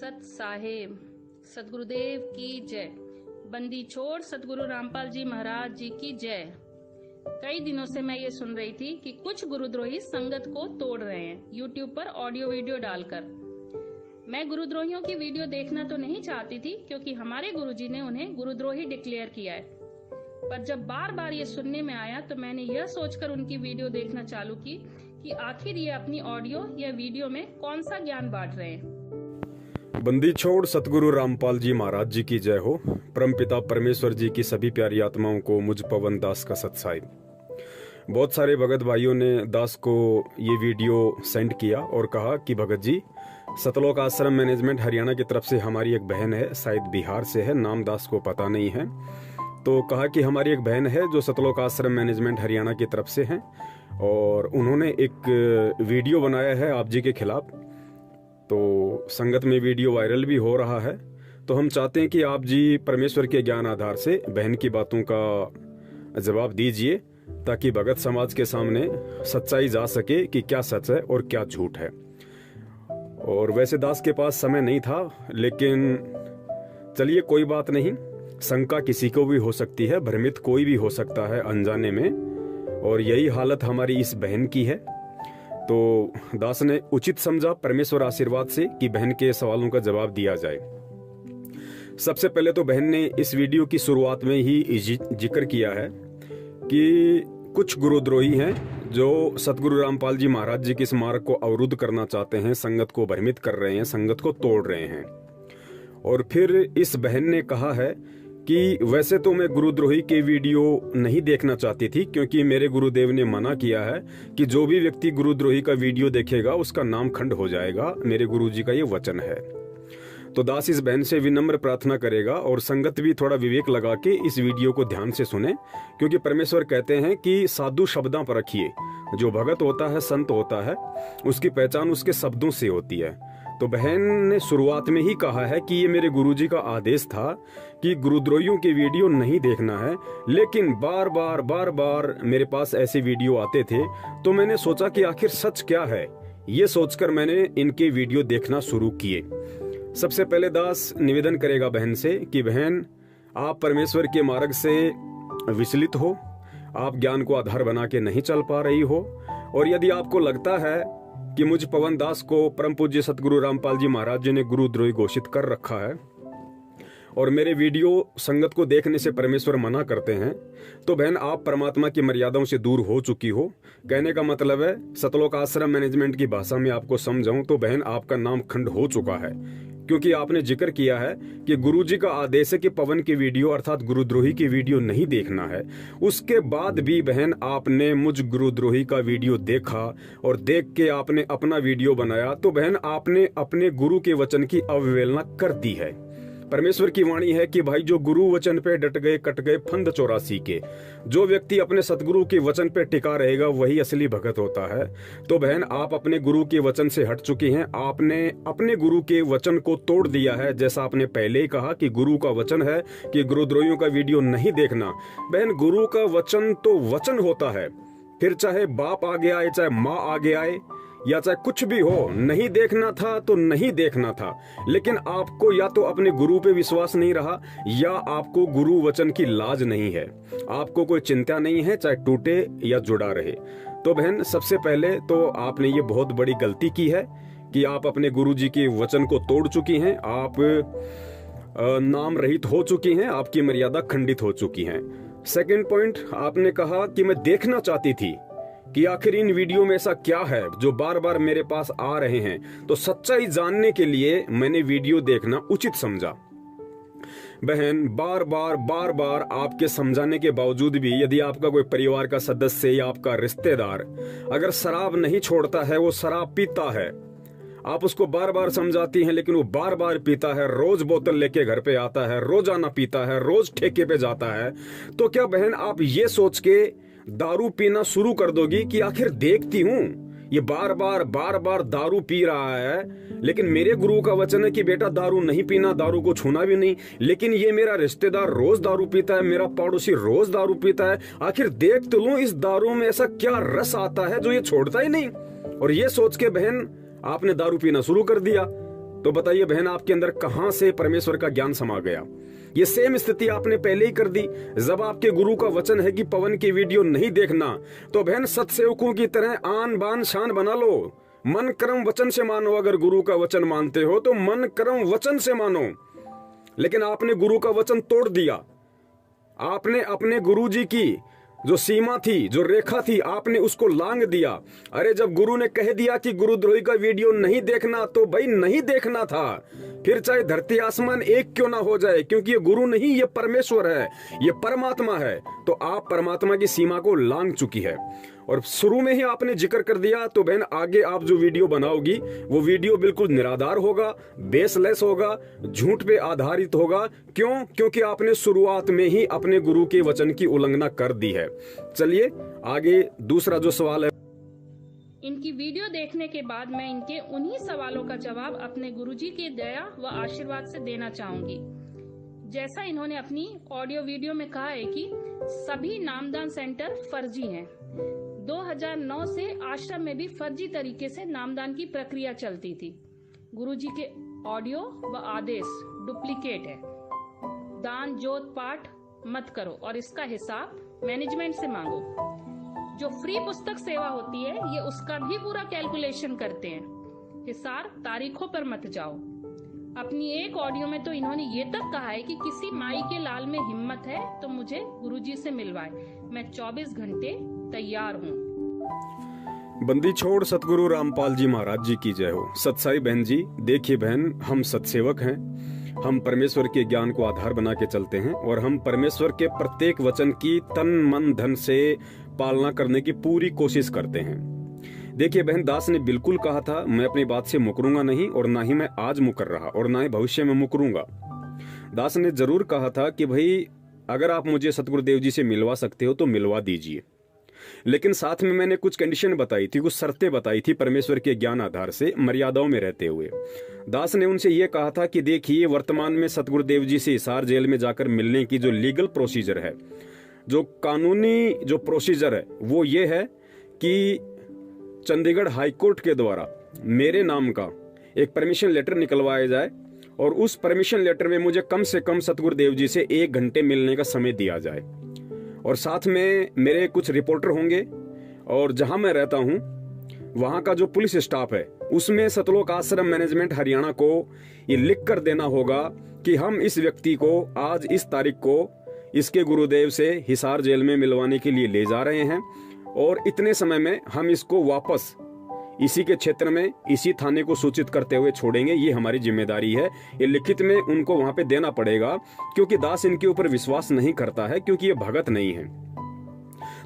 सत साहेब सतगुरुदेव की जय। बंदी छोड़ सतगुरु रामपाल जी महाराज जी की जय। कई दिनों से मैं ये सुन रही थी कि कुछ गुरुद्रोही संगत को तोड़ रहे हैं यूट्यूब पर ऑडियो वीडियो डालकर। मैं गुरुद्रोहियों की वीडियो देखना तो नहीं चाहती थी क्योंकि हमारे गुरुजी ने उन्हें गुरुद्रोही डिक्लेयर किया है, पर जब बार बार ये सुनने में आया तो मैंने यह सोचकर उनकी वीडियो देखना चालू की कि आखिर ये अपनी ऑडियो या वीडियो में कौन सा ज्ञान बांट रहे हैं। बंदी छोड़ सतगुरु रामपाल जी महाराज जी की जय हो। परमपिता परमेश्वर जी की सभी प्यारी आत्माओं को मुझ पवन दास का सत साहिब। बहुत सारे भगत भाइयों ने दास को ये वीडियो सेंड किया और कहा कि भगत जी, सतलोक आश्रम मैनेजमेंट हरियाणा की तरफ से हमारी एक बहन है, शायद बिहार से है, नाम दास को पता नहीं है, तो कहा कि हमारी एक बहन है जो सतलोक आश्रम मैनेजमेंट हरियाणा की तरफ से है और उन्होंने एक वीडियो बनाया है आप जी के खिलाफ। तो संगत में वीडियो वायरल भी हो रहा है। तो हम चाहते हैं कि आप जी परमेश्वर के ज्ञान आधार से बहन की बातों का जवाब दीजिए ताकि भगत समाज के सामने सच्चाई जा सके कि क्या सच है और क्या झूठ है। और वैसे दास के पास समय नहीं था, लेकिन चलिए कोई बात नहीं, शंका किसी को भी हो सकती है, भ्रमित कोई भी हो सकता है अनजाने में, और यही हालत हमारी इस बहन की है। तो दास ने उचित समझा परमेश्वर आशीर्वाद से कि बहन के सवालों का जवाब दिया जाए। सबसे पहले तो बहन ने इस वीडियो की शुरुआत में ही जिक्र किया है कि कुछ गुरुद्रोही हैं जो सतगुरु रामपाल जी महाराज जी के स्मारक को अवरुद्ध करना चाहते हैं, संगत को भ्रमित कर रहे हैं, संगत को तोड़ रहे हैं। और फिर इस बहन ने कहा है कि वैसे तो मैं गुरुद्रोही के वीडियो नहीं देखना चाहती थी क्योंकि मेरे गुरुदेव ने मना किया है कि जो भी व्यक्ति गुरुद्रोही का वीडियो देखेगा उसका नाम खंड हो जाएगा, मेरे गुरुजी का ये वचन है। तो दास इस बहन से विनम्र प्रार्थना करेगा और संगत भी थोड़ा विवेक लगा के इस वीडियो को ध्यान से सुने, क्योंकि परमेश्वर कहते हैं कि साधु शब्दां पर रखिए। जो भगत होता है, संत होता है, उसकी पहचान उसके शब्दों से होती है। तो बहन ने शुरुआत में ही कहा है कि ये मेरे गुरुजी का आदेश था कि गुरुद्रोहियों के वीडियो नहीं देखना है, लेकिन बार बार मेरे पास ऐसे वीडियो आते थे तो मैंने सोचा कि आखिर सच क्या है। ये सोचकर मैंने इनके वीडियो देखना शुरू किए। सबसे पहले दास निवेदन करेगा बहन से कि बहन, आप परमेश्वर के मार्ग से विचलित हो, आप ज्ञान को आधार बना के नहीं चल पा रही हो, और यदि आपको लगता है कि मुझ पवन दास को परम पूज्य सतगुरु रामपाल जी महाराज जी ने गुरुद्रोही घोषित कर रखा है और मेरे वीडियो संगत को देखने से परमेश्वर मना करते हैं, तो बहन आप परमात्मा की मर्यादाओं से दूर हो चुकी हो। कहने का मतलब है, सतलोक आश्रम मैनेजमेंट की भाषा में आपको समझाऊं तो बहन आपका नाम खंड हो चुका है, क्योंकि आपने जिक्र किया है कि गुरुजी का आदेश है कि पवन की वीडियो अर्थात गुरुद्रोही की वीडियो नहीं देखना है। उसके बाद भी बहन आपने मुझ गुरुद्रोही का वीडियो देखा और देख के आपने अपना वीडियो बनाया, तो बहन आपने अपने गुरु के वचन की अवहेलना कर दी है। परमेश्वर की वाणी है कि भाई जो गुरु वचन पे डट गए कट गए फंद 84 के। जो व्यक्ति अपने सतगुरु के वचन पे टिका रहेगा वही असली भगत होता है। तो बहन आप अपने गुरु के वचन से हट चुकी हैं, आपने अपने गुरु के वचन को तोड़ दिया है। जैसा आपने पहले ही कहा कि गुरु का वचन है कि गुरुद्रोहियों का वीडियो नहीं देखना। बहन गुरु का वचन तो वचन होता है, फिर चाहे बाप आगे आए, चाहे माँ आगे आए, या चाहे कुछ भी हो, नहीं देखना था तो नहीं देखना था। लेकिन आपको या तो अपने गुरु पे विश्वास नहीं रहा या आपको गुरु वचन की लाज नहीं है, आपको कोई चिंता नहीं है, चाहे टूटे या जुड़ा रहे। तो बहन सबसे पहले तो आपने ये बहुत बड़ी गलती की है कि आप अपने गुरु जी के वचन को तोड़ चुकी हैं, आप नाम रहित हो चुकी हैं, आपकी मर्यादा खंडित हो चुकी हैं। सेकंड पॉइंट, आपने कहा कि मैं देखना चाहती थी कि आखिर इन वीडियो में ऐसा क्या है जो बार बार मेरे पास आ रहे हैं। तो सच्चाई जानने के लिए मैंने वीडियो देखना उचित समझा। बहन बार बार आपके समझाने के बावजूद भी यदि आपका कोई परिवार का सदस्य या आपका रिश्तेदार अगर शराब नहीं छोड़ता है, वो शराब पीता है, आप उसको बार बार समझाती हैं लेकिन वो बार बार पीता है, रोज बोतल लेके घर पे आता है, रोजाना पीता है, रोज ठेके पे जाता है, तो क्या बहन आप ये सोच के दारू पीना शुरू कर दोगी कि आखिर देखती हूँ ये बार बार दारू पी रहा है, लेकिन मेरे गुरु का वचन है कि बेटा दारू नहीं पीना, दारू को छूना भी नहीं, लेकिन ये मेरा रिश्तेदार रोज दारू पीता है, मेरा पड़ोसी रोज दारू पीता है, आखिर देख तो लूं इस दारू में ऐसा क्या रस आता है जो ये छोड़ता ही नहीं। और ये सोच के बहन आपने दारू पीना शुरू कर दिया। तो बताइए बहन, आपके अंदर कहां से परमेश्वर का ज्ञान समा गया? ये सेम स्थिति आपने पहले ही कर दी। जब आपके गुरु का वचन है कि पवन की वीडियो नहीं देखना, तो बहन सत्सेवकों की तरह आन बान शान बना लो। मन कर्म वचन से मानो। अगर गुरु का वचन मानते हो तो मन कर्म वचन से मानो। लेकिन आपने गुरु का वचन तोड़ दिया। आपने अपने गुरु जी की जो सीमा थी, जो रेखा थी, आपने उसको लांग दिया। अरे जब गुरु ने कह दिया कि गुरुद्रोही का वीडियो नहीं देखना, तो भाई नहीं देखना था। फिर चाहे धरती आसमान एक क्यों ना हो जाए, क्योंकि ये गुरु नहीं, ये परमेश्वर है, ये परमात्मा है। तो आप परमात्मा की सीमा को लांग चुकी है। और शुरू में ही आपने जिक्र कर दिया, तो बहन आगे आप जो वीडियो बनाओगी वो वीडियो बिल्कुल निराधार होगा, बेसलेस होगा, झूठ पे आधारित होगा। क्यों? क्योंकि आपने शुरुआत में ही अपने गुरु के वचन की उल्लंघना कर दी है। चलिए आगे दूसरा जो सवाल है। इनकी वीडियो देखने के बाद मैं इनके उन्हीं सवालों का जवाब अपने गुरुजी की दया व आशीर्वाद से देना चाहूंगी। जैसा इन्होंने अपनी ऑडियो वीडियो में कहा है कि सभी नामदान सेंटर फर्जी हैं। 2009 से आश्रम में भी फर्जी तरीके से नामदान की प्रक्रिया चलती थी। गुरुजी के ऑडियो व आदेश डुप्लीकेट है। दान जोत पाठ मत करो और इसका हिसाब मैनेजमेंट से मांगो। जो फ्री पुस्तक सेवा होती है ये उसका भी पूरा कैलकुलेशन करते हैं। हिसार तारीखों पर मत जाओ। अपनी एक ऑडियो में तो इन्होंने ये तक कहा है कि किसी माई के लाल में हिम्मत है तो मुझे गुरुजी से मिलवाए, मैं 24 घंटे तैयार हूँ। बंदी छोड़ सतगुरु रामपाल जी महाराज जी की जय हो। सत्साई बहन जी, देखिए बहन, हम सत्सेवक हैं। हम परमेश्वर के ज्ञान को आधार बना के चलते हैं और हम परमेश्वर के प्रत्येक वचन की तन मन धन से पालना करने की पूरी कोशिश करते हैं। देखिए बहन, दास ने बिल्कुल कहा था, मैं अपनी बात से मुकरूंगा नहीं, और ना ही मैं आज मुकर रहा और ना ही भविष्य में मुकरूंगा। दास ने जरूर कहा था कि भाई अगर आप मुझे सतगुरुदेव जी से मिलवा सकते हो तो मिलवा दीजिए। लेकिन साथ में मैंने कुछ कंडीशन बताई थी, कुछ शर्तें बताई थी परमेश्वर के ज्ञान आधार से, मर्यादाओं में रहते हुए। दास ने उनसे यह कहा था कि देखिए, वर्तमान में सतगुरुदेव जी से हिसार जेल में जाकर मिलने की जो लीगल प्रोसीजर है, जो कानूनी जो प्रोसीजर है, वो ये है कि चंडीगढ़ हाईकोर्ट के द्वारा मेरे नाम का एक परमिशन लेटर निकलवाया जाए और उस परमिशन लेटर में मुझे कम से कम सतगुरुदेव जी से 1 घंटे मिलने का समय दिया जाए। और साथ में मेरे कुछ रिपोर्टर होंगे और जहां मैं रहता हूं वहां का जो पुलिस स्टाफ है उसमें सतलोक आश्रम मैनेजमेंट हरियाणा को ये लिख कर देना होगा कि हम इस व्यक्ति को आज इस तारीख को इसके गुरुदेव से हिसार जेल में मिलवाने के लिए ले जा रहे हैं और इतने समय में हम इसको वापस इसी के क्षेत्र में इसी थाने को सूचित करते हुए छोड़ेंगे। ये हमारी जिम्मेदारी है। ये लिखित में उनको वहां पे देना पड़ेगा, क्योंकि दास इनके ऊपर विश्वास नहीं करता है, क्योंकि ये भगत नहीं है।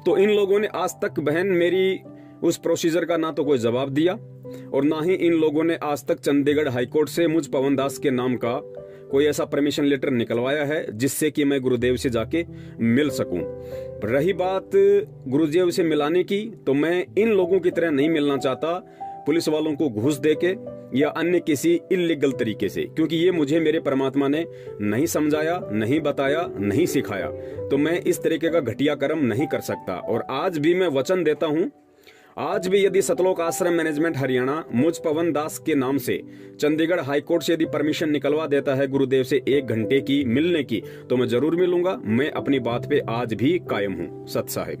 तो इन लोगों ने आज तक बहन मेरी उस प्रोसीजर का ना तो कोई जवाब दिया और ना ही इन लोगों ने आज तक चंडीगढ़ हाईकोर्ट से मुझ पवन दास के नाम का कोई ऐसा परमिशन लेटर निकलवाया है जिससे कि मैं गुरुदेव से जाके मिल सकूं। रही बात गुरुदेव से मिलाने की, तो मैं इन लोगों की तरह नहीं मिलना चाहता पुलिस वालों को घूस देके या अन्य किसी इलीगल तरीके से, क्योंकि ये मुझे मेरे परमात्मा ने नहीं समझाया, नहीं बताया, नहीं सिखाया। तो मैं इस तरीके का घटिया कर्म नहीं कर सकता। और आज भी मैं वचन देता हूं, आज भी यदि सतलोक आश्रम मैनेजमेंट हरियाणा मुझ पवन दास के नाम से चंडीगढ़ हाईकोर्ट से यदि परमिशन निकलवा देता है गुरुदेव से 1 घंटे की मिलने की, तो मैं जरूर मिलूंगा। मैं अपनी बात पे आज भी कायम हूँ। सत साहिब।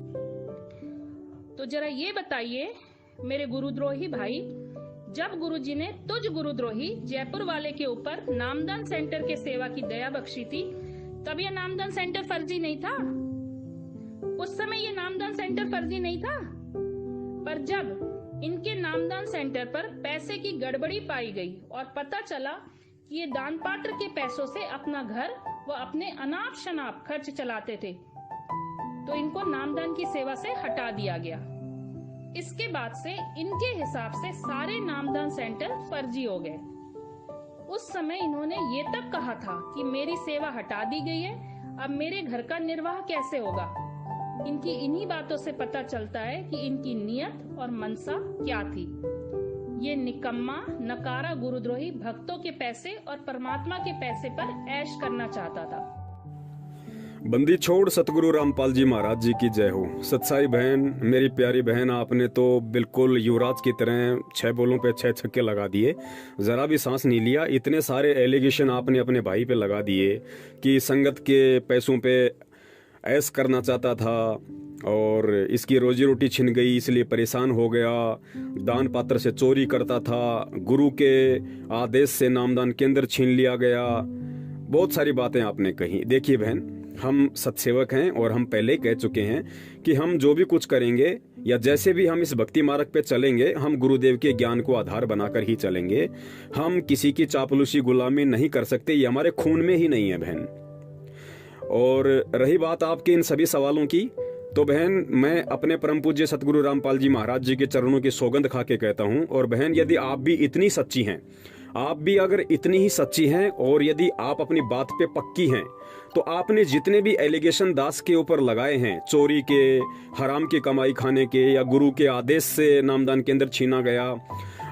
तो जरा ये बताइए मेरे गुरुद्रोही भाई, जब गुरुजी ने तुझ गुरुद्रोही जयपुर वाले के ऊपर नामदान सेंटर के सेवा की दया बख्शी थी, तब यह नामदान सेंटर फर्जी नहीं था? उस समय ये नामदान सेंटर फर्जी नहीं था। पर जब इनके नामदान सेंटर पर पैसे की गड़बड़ी पाई गई और पता चला कि ये दान पात्र के पैसों से अपना घर व अपने अनाप शनाप खर्च चलाते थे, तो इनको नामदान की सेवा से हटा दिया गया। इसके बाद से इनके हिसाब से सारे नामदान सेंटर फर्जी हो गए। उस समय इन्होंने ये तक कहा था कि मेरी सेवा हटा दी गई है, अब मेरे घर का निर्वाह कैसे होगा। इनकी इन्हीं बातों से पता चलता है कि इनकी नियत और मनसा क्या थी। ये निकम्मा नकारा गुरुद्रोही भक्तों के पैसे और परमात्मा के पैसे पर ऐश करना चाहता था। बंदी छोड़ सतगुरु रामपाल जी महाराज जी की जय हो। सत्साई बहन, मेरी प्यारी बहन, आपने तो बिल्कुल युवराज की तरह 6 बॉलों पे 6 छक्के लगा दिए, ज़रा भी सांस नहीं लिया। इतने सारे एलिगेशन आपने अपने भाई पे लगा दिए कि संगत के पैसों पे ऐश करना चाहता था और इसकी रोजी रोटी छिन गई इसलिए परेशान हो गया, दान पात्र से चोरी करता था, गुरु के आदेश से नामदान केंद्र छीन लिया गया। बहुत सारी बातें आपने कही। देखिए बहन, हम सत्सेवक हैं और हम पहले ही कह चुके हैं कि हम जो भी कुछ करेंगे या जैसे भी हम इस भक्ति मार्ग पे चलेंगे, हम गुरुदेव के ज्ञान को आधार बनाकर ही चलेंगे। हम किसी की चापलूसी गुलामी नहीं कर सकते, ये हमारे खून में ही नहीं है बहन। और रही बात आपके इन सभी सवालों की, तो बहन मैं अपने परम पूज्य सतगुरु रामपाल जी महाराज जी के चरणों की सौगंध खा के कहता हूँ, और बहन यदि आप भी इतनी सच्ची हैं, आप भी अगर इतनी ही सच्ची हैं और यदि आप अपनी बात पे पक्की हैं, तो आपने जितने भी एलिगेशन दास के ऊपर लगाए हैं, चोरी के, हराम की कमाई खाने के या गुरु के आदेश से नामदान केंद्र छीना गया,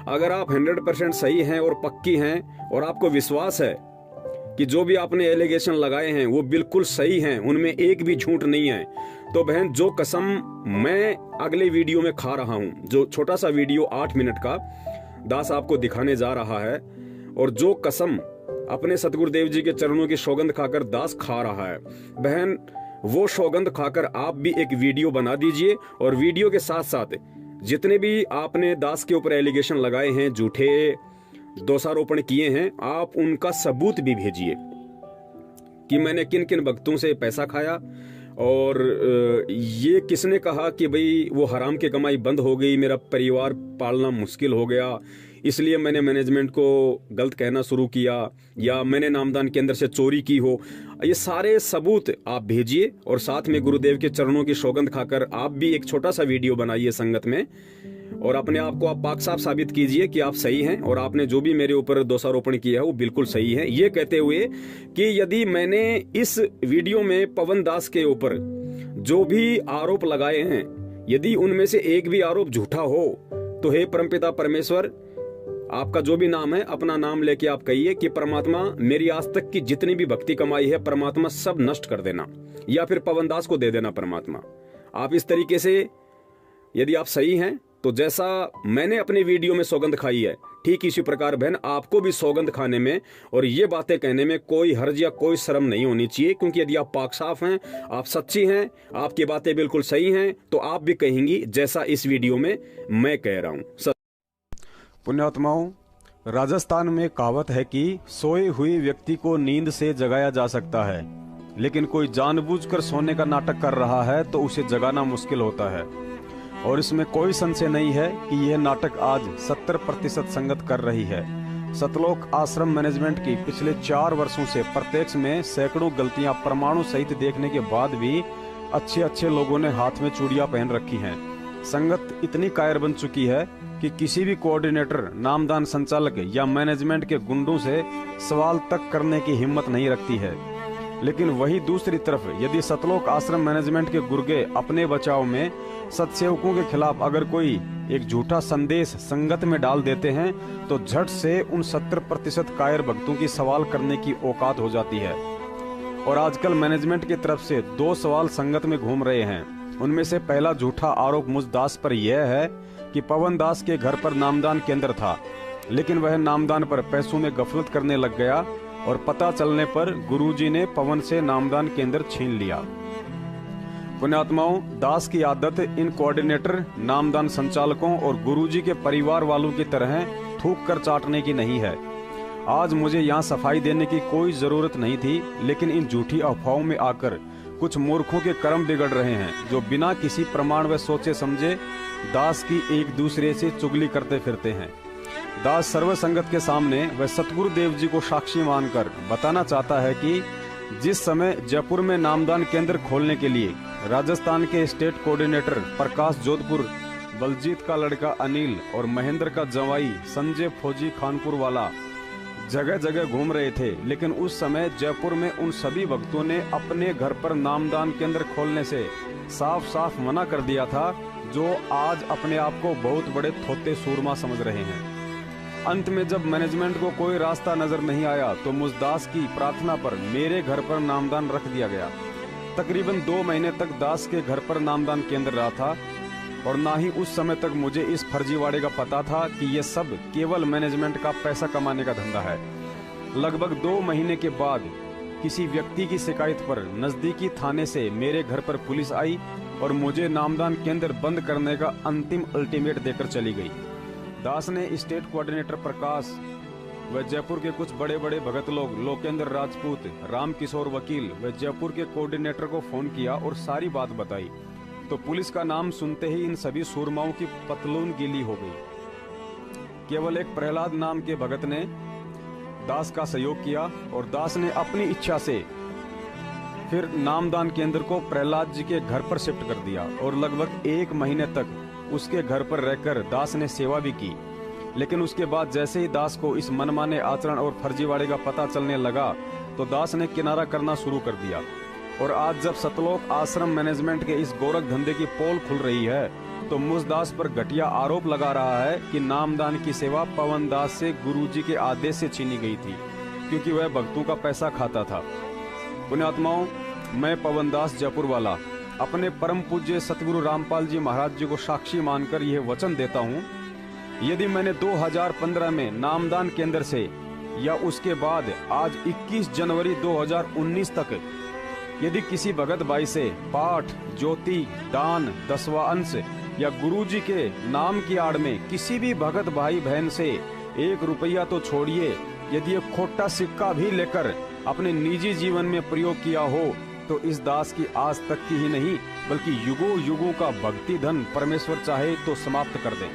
अगर आप 100% सही हैं और पक्की हैं और आपको विश्वास है कि जो भी आपने एलिगेशन लगाए हैं वो बिल्कुल सही हैं, उनमें एक भी झूठ नहीं है, तो बहन जो कसम मैं अगले वीडियो में खा रहा हूं, जो छोटा सा वीडियो 8 मिनट का दास आपको दिखाने जा रहा है, और जो कसम अपने सतगुरुदेव जी के चरणों की सौगंध खाकर दास खा रहा है, बहन वो सौगंध खाकर आप भी एक वीडियो बना दीजिए, और वीडियो के साथ साथ जितने भी आपने दास के ऊपर एलिगेशन लगाए हैं, झूठे दोषारोपण किए हैं, आप उनका सबूत भी भेजिए कि मैंने किन किन भक्तों से पैसा खाया और ये किसने कहा कि भाई वो हराम की कमाई बंद हो गई, मेरा परिवार पालना मुश्किल हो गया, इसलिए मैंने मैनेजमेंट को गलत कहना शुरू किया, या मैंने नामदान के अंदर से चोरी की हो। ये सारे सबूत आप भेजिए और साथ में गुरुदेव के चरणों की सौगंध खाकर आप भी एक छोटा सा वीडियो बनाइए संगत में, और अपने आप को आप पाक साफ साबित कीजिए कि आप सही हैं और आपने जो भी मेरे ऊपर दोषारोपण किया है वो बिल्कुल सही है। ये कहते हुए कि यदि मैंने इस वीडियो में पवन दास के ऊपर जो भी आरोप लगाए हैं, यदि उनमें से एक भी आरोप झूठा हो, तो हे परमपिता परमेश्वर, आपका जो भी नाम है अपना नाम लेके आप कहिए कि परमात्मा मेरी आज तक की जितनी भी भक्ति कमाई है परमात्मा सब नष्ट कर देना, या फिर पवन दास को दे देना परमात्मा। आप इस तरीके से यदि आप सही हैं, तो जैसा मैंने अपने वीडियो में सौगंध खाई है, ठीक इसी प्रकार बहन आपको भी सौगंध खाने में और ये बातें कहने में कोई हर्ज या कोई शर्म नहीं होनी चाहिए, क्योंकि यदि आप पाक साफ हैं, आप सच्ची हैं, आपकी बातें बिल्कुल सही हैं, तो आप भी कहेंगी जैसा इस वीडियो में मैं कह रहा हूं। पुण्यात्माओं, राजस्थान में कहावत है कि सोए हुए व्यक्ति को नींद से जगाया जा सकता है, लेकिन कोई जानबूझकर सोने का नाटक कर रहा है तो उसे जगाना मुश्किल होता है। और इसमें कोई संशय नहीं है कि यह नाटक आज 70% संगत कर रही है। सतलोक आश्रम मैनेजमेंट की पिछले 4 वर्षों से प्रत्यक्ष में सैकड़ों गलतियां प्रमाणों सहित देखने के बाद भी अच्छे लोगों ने हाथ में चूड़ियां पहन रखी हैं। संगत इतनी कायर बन चुकी है कि किसी भी कोऑर्डिनेटर, नामदान संचालक या मैनेजमेंट के गुंडों से सवाल तक करने की हिम्मत नहीं रखती है। लेकिन वही दूसरी तरफ यदि सतलोक आश्रम मैनेजमेंट के गुर्गे अपने बचाव में सत्सेवकों के खिलाफ अगर कोई एक झूठा संदेश संगत में डाल देते हैं, तो झट से उन 70% कायर भक्तों की सवाल करने की औकात हो जाती है। और आजकल मैनेजमेंट की तरफ से 2 सवाल संगत में घूम रहे हैं। उनमें से पहला झूठा आरोप मुझ दास पर यह है कि पवन दास के घर पर नामदान केंद्र था, लेकिन वह नामदान पर पैसों में गफलत करने लग गया और पता चलने पर गुरुजी ने पवन से नामदान केंद्र छीन लिया। पुण्यात्माओं, दास की आदत इन कोऑर्डिनेटर, नामदान संचालकों और गुरुजी के परिवार वालों की तरह थूक कर चाटने की नहीं है। आज मुझे यहाँ सफाई देने की कोई जरूरत नहीं थी, लेकिन इन झूठी अफवाहों में आकर कुछ मूर्खों के कर्म बिगड़ रहे हैं, जो बिना किसी प्रमाण व सोचे समझे दास की एक दूसरे से चुगली करते फिरते हैं। दास सर्व संगत के सामने वह सतगुरु देव जी को साक्षी मानकर बताना चाहता है कि जिस समय जयपुर में नामदान केंद्र खोलने के लिए राजस्थान के स्टेट कोऑर्डिनेटर प्रकाश जोधपुर, बलजीत का लड़का अनिल और महेंद्र का जवाई संजय फौजी खानपुर वाला जगह जगह घूम रहे थे, लेकिन उस समय जयपुर में उन सभी भक्तों ने अपने घर पर नामदान केंद्र खोलने से साफ साफ मना कर दिया था, जो आज अपने आप को बहुत बड़े थोते सूरमा समझ रहे हैं। अंत में जब मैनेजमेंट को कोई रास्ता नजर नहीं आया, तो मुझदास की प्रार्थना पर मेरे घर पर नामदान रख दिया गया। तकरीबन 2 महीने तक दास के घर पर नामदान केंद्र रहा था और ना ही उस समय तक मुझे इस फर्जीवाड़े का पता था कि ये सब केवल मैनेजमेंट का पैसा कमाने का धंधा है। लगभग 2 महीने के बाद किसी व्यक्ति की शिकायत पर नजदीकी थाने से मेरे घर पर पुलिस आई और मुझे नामदान केंद्र बंद करने का अंतिम अल्टीमेट देकर चली गई। दास ने स्टेट कोऑर्डिनेटर प्रकाश व जयपुर के कुछ बड़े बड़े भगत लोग लोकेंद्र राजपूत, राम किशोर वकील व जयपुर के कोऑर्डिनेटर को फोन किया और सारी बात बताई तो पुलिस का नाम सुनते ही इन सभी सूरमाओं की पतलून गीली हो गई। केवल एक प्रहलाद नाम के भगत ने दास का सहयोग किया और दास ने अपनी इच्छा से फिर नामदान केंद्र को प्रहलाद जी के घर पर शिफ्ट कर दिया और लगभग 1 महीने तक उसके घर पर रहकर दास ने सेवा भी की। लेकिन उसके बाद जैसे ही दास को इस मनमाने आचरण और फर्जीवाड़े का पता चलने लगा तो दास ने किनारा करना शुरू कर दिया। और आज जब सतलोक आश्रम मैनेजमेंट के इस गोरख धंधे की पोल खुल रही है तो मुझ दास पर घटिया आरोप लगा रहा है कि नामदान की सेवा पवन दास से गुरुजी के आदेश से छीनी गई थी क्योंकि वह भक्तों का पैसा खाता था। पुण्यात्माओं, मैं पवन दास जयपुर वाला अपने परम पूज्य सतगुरु रामपाल जी महाराज जी को साक्षी मानकर यह वचन देता हूँ, यदि मैंने 2015 में नामदान केंद्र से या उसके बाद आज 21 जनवरी 2019 तक यदि किसी भगत भाई से पाठ, ज्योति, दान, 10वां अंश या गुरुजी के नाम की आड़ में किसी भी भगत भाई बहन से 1 रुपया तो छोड़िए, यदि एक खोटा सिक्का भी लेकर अपने निजी जीवन में प्रयोग किया हो तो इस दास की आज तक की ही नहीं बल्कि युगों युगों का भक्ति धन परमेश्वर चाहे तो समाप्त कर दे।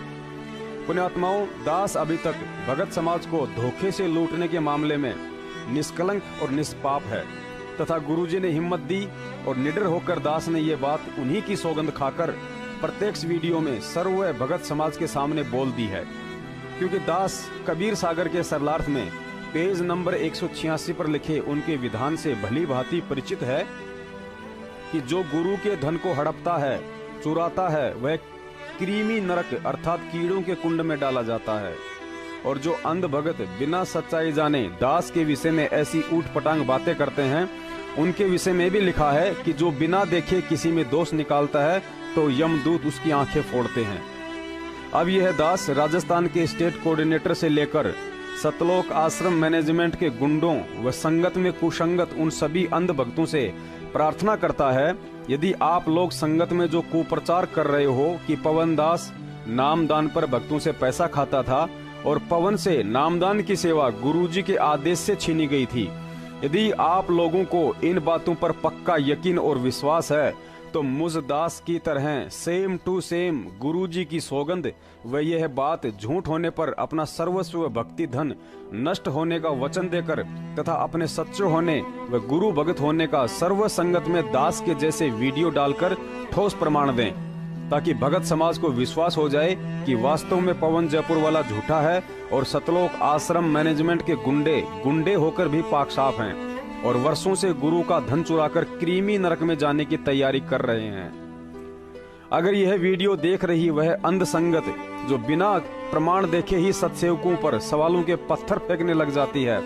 पुण्यात्माओं, दास अभी तक भगत समाज को धोखे से लूटने के मामले में निष्कलंक और निष्पाप है तथा गुरुजी ने हिम्मत दी और निडर होकर दास ने ये बात उन्हीं की सौगंध खाकर प्रत्यक्ष वीडियो में सर्व भगत समाज के सामने बोल दी है। क्योंकि दास कबीर सागर के सरलार्थ में पेज नंबर 186 पर लिखे उनके विधान से भली भांति परिचित है कि जो गुरु के धन को हड़पता है, चुराता है, वह कृमि नरक अर्थात कीड़ों के कुंड में डाला जाता है। और जो अंध भगत बिना सच्चाई जाने दास के विषय में ऐसी ऊट पटांग बातें करते हैं, उनके विषय में भी लिखा है कि जो बिना देखे किसी में दोष निकालता है तो यमदूत उसकी आंखें फोड़ते हैं। अब यह दास राजस्थान के स्टेट कोऑर्डिनेटर से लेकर सतलोक आश्रम मैनेजमेंट के गुंडों व संगत में कुसंगत उन सभी अंध भक्तों से प्रार्थना करता है, यदि आप लोग संगत में जो कुप्रचार कर रहे हो कि पवन दास नामदान पर भक्तों से पैसा खाता था और पवन से नामदान की सेवा गुरुजी के आदेश से छीनी गई थी, यदि आप लोगों को इन बातों पर पक्का यकीन और विश्वास है तो मुझ दास की तरह सेम टू सेम गुरुजी की सौगंध व यह बात झूठ होने पर अपना सर्वस्व भक्ति धन नष्ट होने का वचन देकर तथा अपने सच्चे होने व गुरु भगत होने का सर्व संगत में दास के जैसे वीडियो डालकर ठोस प्रमाण दें, ताकि भगत समाज को विश्वास हो जाए कि वास्तव में पवन जयपुर वाला झूठा है और सतलोक आश्रम मैनेजमेंट के गुंडे होकर भी पाक साफ हैं और वर्षों से गुरु का धन चुराकर कृमि नरक में जाने की तैयारी कर रहे हैं। अगर यह वीडियो देख रही वह अंध संगत जो बिना प्रमाण देखे ही सत्सेवकों पर सवालों के पत्थर फेंकने लग जाती है,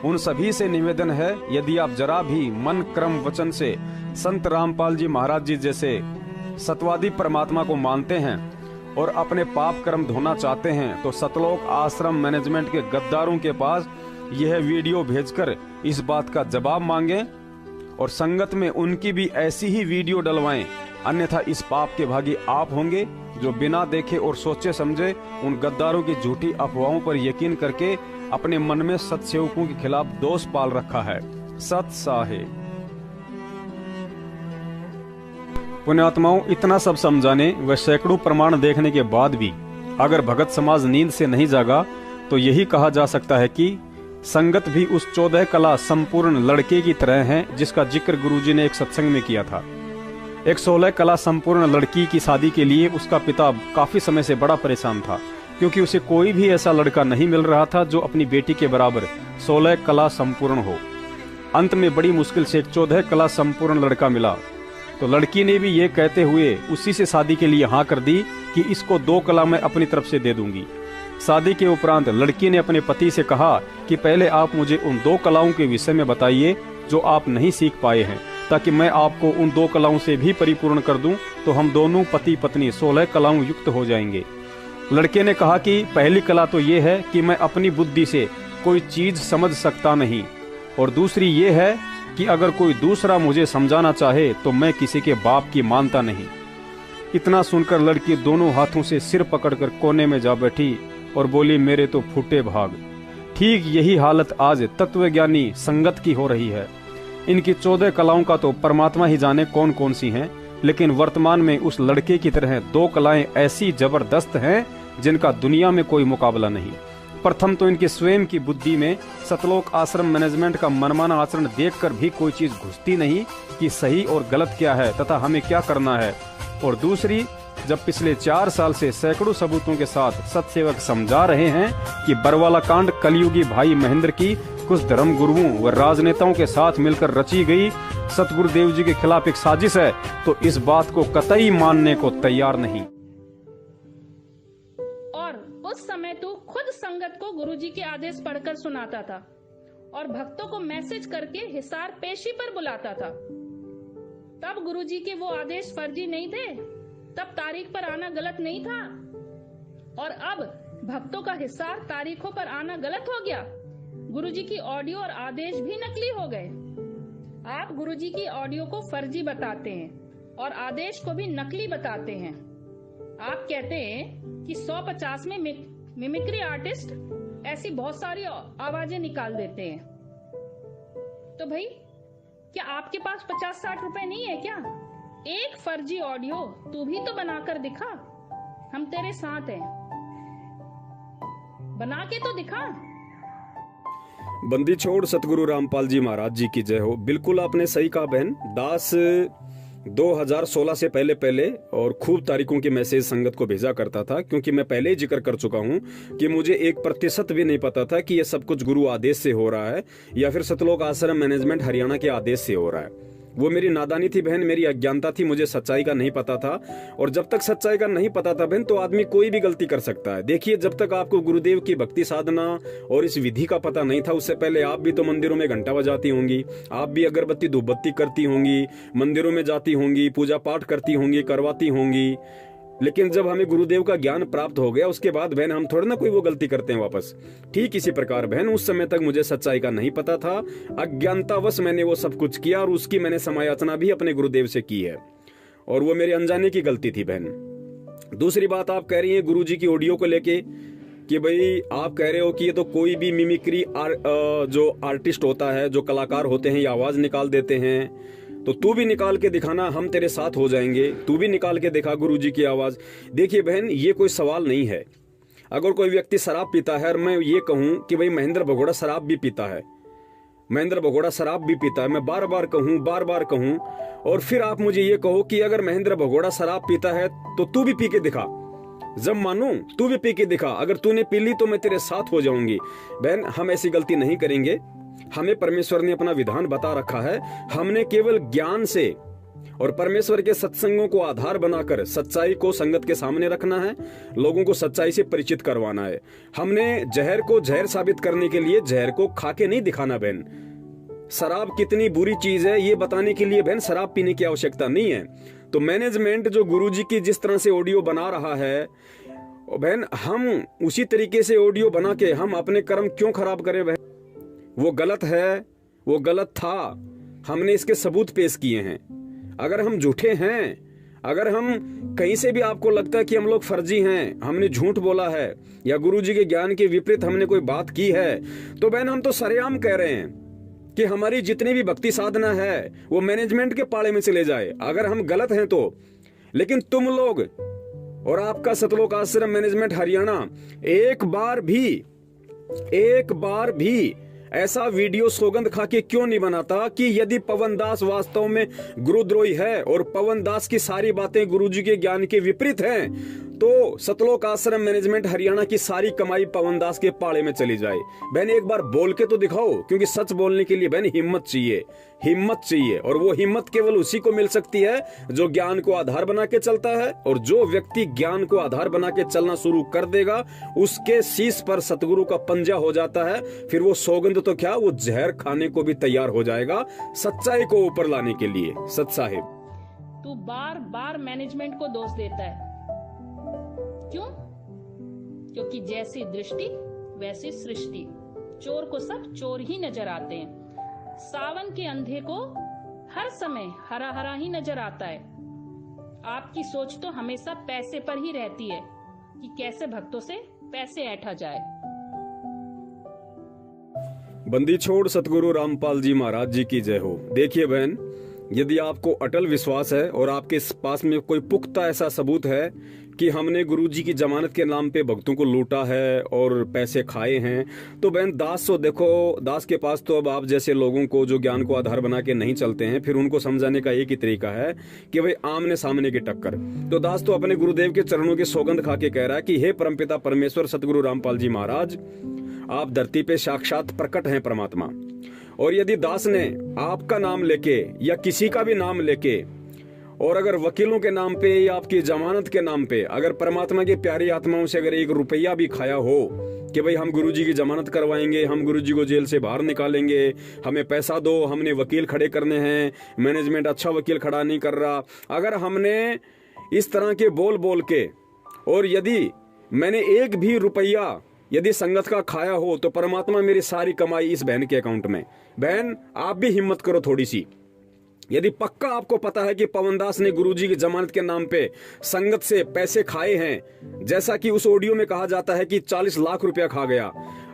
उन सभी से निवेदन है, यदि आप जरा भी मन क्रम वचन से संत रामपाल जी महाराज जी जैसे सतवादी परमात्मा को मानते हैं और अपने पाप कर्म धोना चाहते हैं तो सतलोक आश्रम मैनेजमेंट के गद्दारों के पास यह वीडियो भेजकर इस बात का जवाब मांगें और संगत में उनकी भी ऐसी ही वीडियो डलवाएं, अन्यथा इस पाप के भागी आप होंगे जो बिना देखे और सोचे समझे उन गद्दारों की झूठी अफवाहों पर यकीन करके अपने मन में सत्सेवकों के खिलाफ दोष पाल रखा है। सत साहेब। पुण्यात्माओं, इतना सब समझाने व सैकड़ों प्रमाण देखने के बाद भी अगर भगत समाज नींद से नहीं जागा तो यही कहा जा सकता है कि संगत भी उस 14 कला संपूर्ण लड़के की तरह है जिसका जिक्र गुरुजी ने एक सत्संग में किया था। एक 16 कला संपूर्ण लड़की की शादी के लिए उसका पिता काफी समय से बड़ा परेशान था, क्योंकि उसे कोई भी ऐसा लड़का नहीं मिल रहा था जो अपनी बेटी के बराबर 16 कला संपूर्ण हो। अंत में बड़ी मुश्किल से एक 14 कला संपूर्ण लड़का मिला तो लड़की ने भी ये कहते हुए उसी से शादी के लिए हाँ कर दी कि इसको 2 कला मैं अपनी तरफ से दे दूंगी। शादी के उपरांत लड़की ने अपने पति से कहा कि पहले आप मुझे उन 2 कलाओं के विषय में बताइए जो आप नहीं सीख पाए हैं, ताकि मैं आपको उन 2 कलाओं से भी परिपूर्ण कर दूं, तो हम दोनों पति पत्नी 16 कलाओं युक्त हो जाएंगे। लड़के ने कहा कि पहली कला तो ये है कि मैं अपनी बुद्धि से कोई चीज समझ सकता नहीं, और दूसरी ये है कि अगर कोई दूसरा मुझे समझाना चाहे तो मैं किसी के बाप की मानता नहीं। इतना सुनकर लड़की दोनों हाथों से सिर पकड़कर कोने में जा बैठी और बोली, मेरे तो फूटे भाग। ठीक यही हालत आज तत्वज्ञानी संगत की हो रही है। इनकी 14 कलाओं का तो परमात्मा ही जाने कौन कौन सी हैं, लेकिन वर्तमान में उस लड़के की तरह 2 कलाएं ऐसी जबरदस्त हैं जिनका दुनिया में कोई मुकाबला नहीं। प्रथम तो इनके स्वयं की बुद्धि में सतलोक आश्रम मैनेजमेंट का मनमाना आचरण देखकर भी कोई चीज घुसती नहीं कि सही और गलत क्या है तथा हमें क्या करना है। और दूसरी, जब पिछले 4 साल से सैकड़ों सबूतों के साथ सत्सेवक समझा रहे हैं कि बरवाला कांड कलयुगी भाई महेंद्र की कुछ धर्म गुरुओं व राजनेताओं के साथ मिलकर रची गई सतगुरुदेव जी के खिलाफ एक साजिश है, तो इस बात को कतई मानने को तैयार नहीं। और उस समय तू खुद संगत को गुरुजी के आदेश पढ़कर सुनाता था और भक्तों को मैसेज करके हिसार पेशी पर बुलाता था। तब गुरुजी के वो आदेश फर्जी नहीं थे, तब तारीख पर आना गलत नहीं था, और अब भक्तों का हिसार तारीखों पर आना गलत हो गया। गुरुजी की ऑडियो और आदेश भी नकली हो गए। आप गुरुजी की ऑडियो को फर्जी बताते हैं और आदेश को भी नकली बताते हैं। आप कहते हैं कि 150 में मिमिक्री आर्टिस्ट ऐसी बहुत सारी आवाजें निकाल देते हैं। तो भाई, क्या आपके पास 50-60 रुपए नहीं है क्या? एक फर्जी ऑडियो तू भी तो बनाकर दिखा, हम तेरे साथ हैं, बना के तो दिखा। बंदी छोड़ सतगुरु रामपाल जी महाराज जी की जय हो। बिल्कुल आपने सही कहा बहन। दास 2016 से पहले और खूब तारीखों के मैसेज संगत को भेजा करता था, क्योंकि मैं पहले ही जिक्र कर चुका हूं कि मुझे 1% भी नहीं पता था कि यह सब कुछ गुरु आदेश से हो रहा है या फिर सतलोक आश्रम मैनेजमेंट हरियाणा के आदेश से हो रहा है। वो मेरी नादानी थी बहन, मेरी अज्ञानता थी, मुझे सच्चाई का नहीं पता था। और जब तक सच्चाई का नहीं पता था बहन, तो आदमी कोई भी गलती कर सकता है। देखिए, जब तक आपको गुरुदेव की भक्ति साधना और इस विधि का पता नहीं था, उससे पहले आप भी तो मंदिरों में घंटा बजाती होंगी, आप भी अगरबत्ती धूपबत्ती करती होंगी, मंदिरों में जाती होंगी, पूजा पाठ करती होंगी, करवाती होंगी। लेकिन जब हमें गुरुदेव का ज्ञान प्राप्त हो गया, उसके बाद बहन हम थोड़ा ना कोई वो गलती करते हैं वापस। ठीक इसी प्रकार बहन, उस समय तक मुझे सच्चाई का नहीं पता था, अज्ञानतावश मैंने वो सब कुछ किया और उसकी मैंने समायाचना भी अपने गुरुदेव से की है, और वो मेरे अनजाने की गलती थी बहन। दूसरी बात, आप कह रही है गुरुजी की ऑडियो को लेके कि भाई आप कह रहे हो कि ये तो कोई भी मिमिक्री जो आर्टिस्ट होता है, जो कलाकार होते हैं, ये आवाज निकाल देते हैं, तो तू भी निकाल के दिखाना, हम तेरे साथ हो जाएंगे, तू भी निकाल के दिखा गुरुजी की आवाज। देखिए बहन, ये कोई सवाल नहीं है। अगर कोई व्यक्ति शराब पीता है और मैं ये कहूं कि भाई महेंद्र भगोड़ा शराब भी पीता है, महेंद्र भगोड़ा शराब भी पीता है, मैं बार बार कहूं, और फिर आप मुझे ये कहो कि अगर महेंद्र भगोड़ा शराब पीता है तो तू भी पी के दिखा, जब मानूं तू भी पी के दिखा, अगर तूने पी ली तो मैं तेरे साथ हो जाऊंगी। बहन, हम ऐसी गलती नहीं करेंगे। हमें परमेश्वर ने अपना विधान बता रखा है, हमने केवल ज्ञान से और परमेश्वर के सत्संगों को आधार बनाकर सच्चाई को संगत के सामने रखना है, लोगों को सच्चाई से परिचित करवाना है। हमने जहर को जहर साबित करने के लिए जहर को खा के नहीं दिखाना बहन। शराब कितनी बुरी चीज है ये बताने के लिए बहन शराब पीने की आवश्यकता नहीं है। तो मैनेजमेंट जो गुरुजी की जिस तरह से ऑडियो बना रहा है बहन, हम उसी तरीके से ऑडियो बना के हम अपने कर्म क्यों खराब करें बहन? वो गलत है, वो गलत था, हमने इसके सबूत पेश किए हैं। अगर हम झूठे हैं, अगर हम कहीं से भी आपको लगता है कि हम लोग फर्जी हैं, हमने झूठ बोला है या गुरुजी के ज्ञान के विपरीत हमने कोई बात की है, तो बहन हम तो सरेआम कह रहे हैं कि हमारी जितनी भी भक्ति साधना है वो मैनेजमेंट के पाले में चले जाए, अगर हम गलत हैं तो। लेकिन तुम लोग और आपका सतलोक आश्रम मैनेजमेंट हरियाणा एक बार भी ऐसा वीडियो सौगंध खा के क्यों नहीं बनाता कि यदि पवन दास वास्तव में गुरुद्रोही है और पवन दास की सारी बातें गुरुजी के ज्ञान के विपरीत हैं, तो सतलोक आश्रम मैनेजमेंट हरियाणा की सारी कमाई पवन दास के पाले में चली जाए। बहन एक बार बोल के तो दिखाओ, क्योंकि सच बोलने के लिए बहन हिम्मत चाहिए, और वो हिम्मत केवल उसी को मिल सकती है जो ज्ञान को आधार बना के चलता है। और जो व्यक्ति ज्ञान को आधार बना के चलना शुरू कर देगा, उसके शीश पर सतगुरु का पंजा हो जाता है, फिर वो सौगंध तो क्या, वो जहर खाने को भी तैयार हो जाएगा सच्चाई को ऊपर लाने के लिए। सत साहिब, तू बार बार मैनेजमेंट को दोष देता है, क्यों? क्योंकि जैसी दृष्टि वैसी सृष्टि, चोर को सब चोर ही नजर आते हैं। सावन के अंधे को हर समय हरा हरा ही नजर आता है। आपकी सोच तो हमेशा पैसे पर ही रहती है कि कैसे भक्तों से पैसे ऐंठा जाए। बंदी छोड़ सतगुरु रामपाल जी महाराज जी की जय हो। देखिए बहन, यदि आपको अटल विश्वास है और आपके पास में कोई पुख्ता ऐसा सबूत है कि हमने गुरुजी की जमानत के नाम पे भक्तों को लूटा है और पैसे खाए हैं, तो बहन दास तो देखो, दास के पास तो अब आप जैसे लोगों को जो ज्ञान को आधार बना के नहीं चलते हैं, फिर उनको समझाने का एक ही तरीका है कि भाई आमने सामने की टक्कर। तो दास तो अपने गुरुदेव के चरणों की सौगंध खा के कह रहा है कि हे परमपिता परमेश्वर सतगुरु रामपाल जी महाराज, आप धरती पे साक्षात प्रकट हैं परमात्मा। और यदि दास ने आपका नाम लेके या किसी का भी नाम लेके, और अगर वकीलों के नाम पे या आपकी जमानत के नाम पे अगर परमात्मा की प्यारी आत्माओं से अगर 1 रुपया भी खाया हो कि भाई हम गुरुजी की जमानत करवाएंगे, हम गुरुजी को जेल से बाहर निकालेंगे, हमें पैसा दो, हमने वकील खड़े करने हैं, मैनेजमेंट अच्छा वकील खड़ा नहीं कर रहा, अगर हमने इस तरह के बोल बोल के, और यदि मैंने 1 भी रुपया यदि संगत का खाया हो, तो परमात्मा मेरी सारी कमाई इस बहन के अकाउंट में। बहन आप भी हिम्मत करो थोड़ी सी। यदि पक्का आपको पता है कि पवनदास ने गुरुजी की जमानत के नाम पे संगत से पैसे खाए हैं, जैसा कि उस ऑडियो में कहा जाता है कि 40 लाख रुपया खा गया,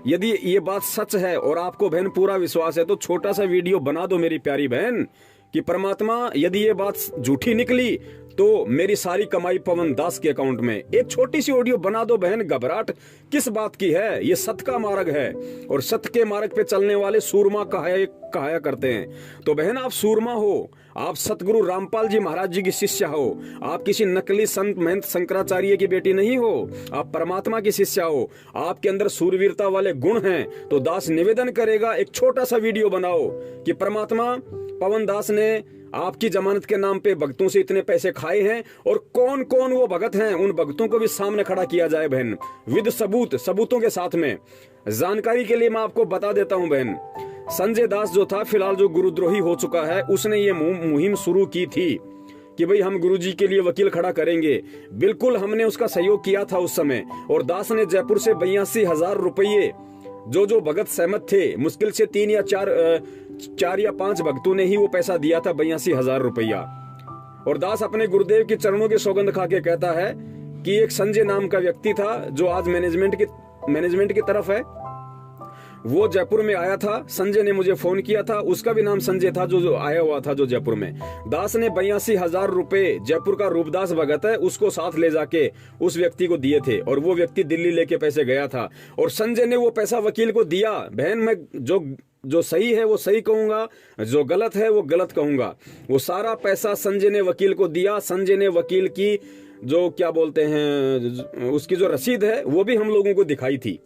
यदि ये बात सच है और आपको बहन पूरा विश्वास है, तो छोटा सा वीडियो बना दो मेरी प्यारी बहन कि परमात्मा यदि ये बात झूठी निकली तो मेरी सारी कमाई पवन दास के अकाउंट में। एक छोटी सी ऑडियो बना दो बहन, घबराहट किस बात की है? ये सत्य का मार्ग है और सत्य के मार्ग पे चलने वाले सूरमा कहाया करते हैं। तो बहन आप सूरमा हो, आप सतगुरु रामपाल जी महाराज जी की शिष्य हो, आप किसी नकली संत महंत शंकराचार्य की बेटी नहीं हो, आप परमात्मा की शिष्य हो, आपके अंदर सूरवीरता वाले गुण हैं। तो दास निवेदन करेगा एक छोटा सा वीडियो बनाओ कि परमात्मा पवन दास ने आपकी जमानत के नाम पे भक्तों से इतने पैसे खाए हैं और कौन कौन वो भगत हैं, उन भक्तों को भी सामने खड़ा किया जाए बहन, विद सबूतों के साथ में। जानकारी के लिए मैं आपको बता देता हूं बहन, संजय दास जो था फिलहाल जो गुरुद्रोही हो चुका है, उसने ये मुहिम शुरू की थी कि भाई हम गुरुजी के लिए वकील खड़ा करेंगे। बिल्कुल हमने उसका सहयोग किया था उस समय, और दास ने जयपुर से 82,000 रुपये जो भगत सहमत थे, मुश्किल से 3 या 4 या 5 भक्तों ने ही वो पैसा दिया था, 82,000 रुपया। और दास अपने गुरुदेव के चरणों की सौगंध खा के कहता है कि एक संजय नाम का व्यक्ति था जो आज मैनेजमेंट की तरफ है, वो जयपुर में आया था। संजय ने मुझे फोन किया था, उसका भी नाम संजय था जो आया हुआ था जो जयपुर में। दास ने 82,000 रुपए, जयपुर का रूपदास भगत है, उसको साथ ले जाके उस व्यक्ति को दिए थे, और वो व्यक्ति दिल्ली लेके पैसे गया था, और संजय ने वो पैसा वकील को दिया। बहन मैं जो सही है वो सही कहूंगा, जो गलत है वो गलत कहूंगा। वो सारा पैसा संजय ने वकील को दिया। संजय ने वकील की जो क्या बोलते हैं उसकी जो रसीद है वो भी हम लोगों को दिखाई थी।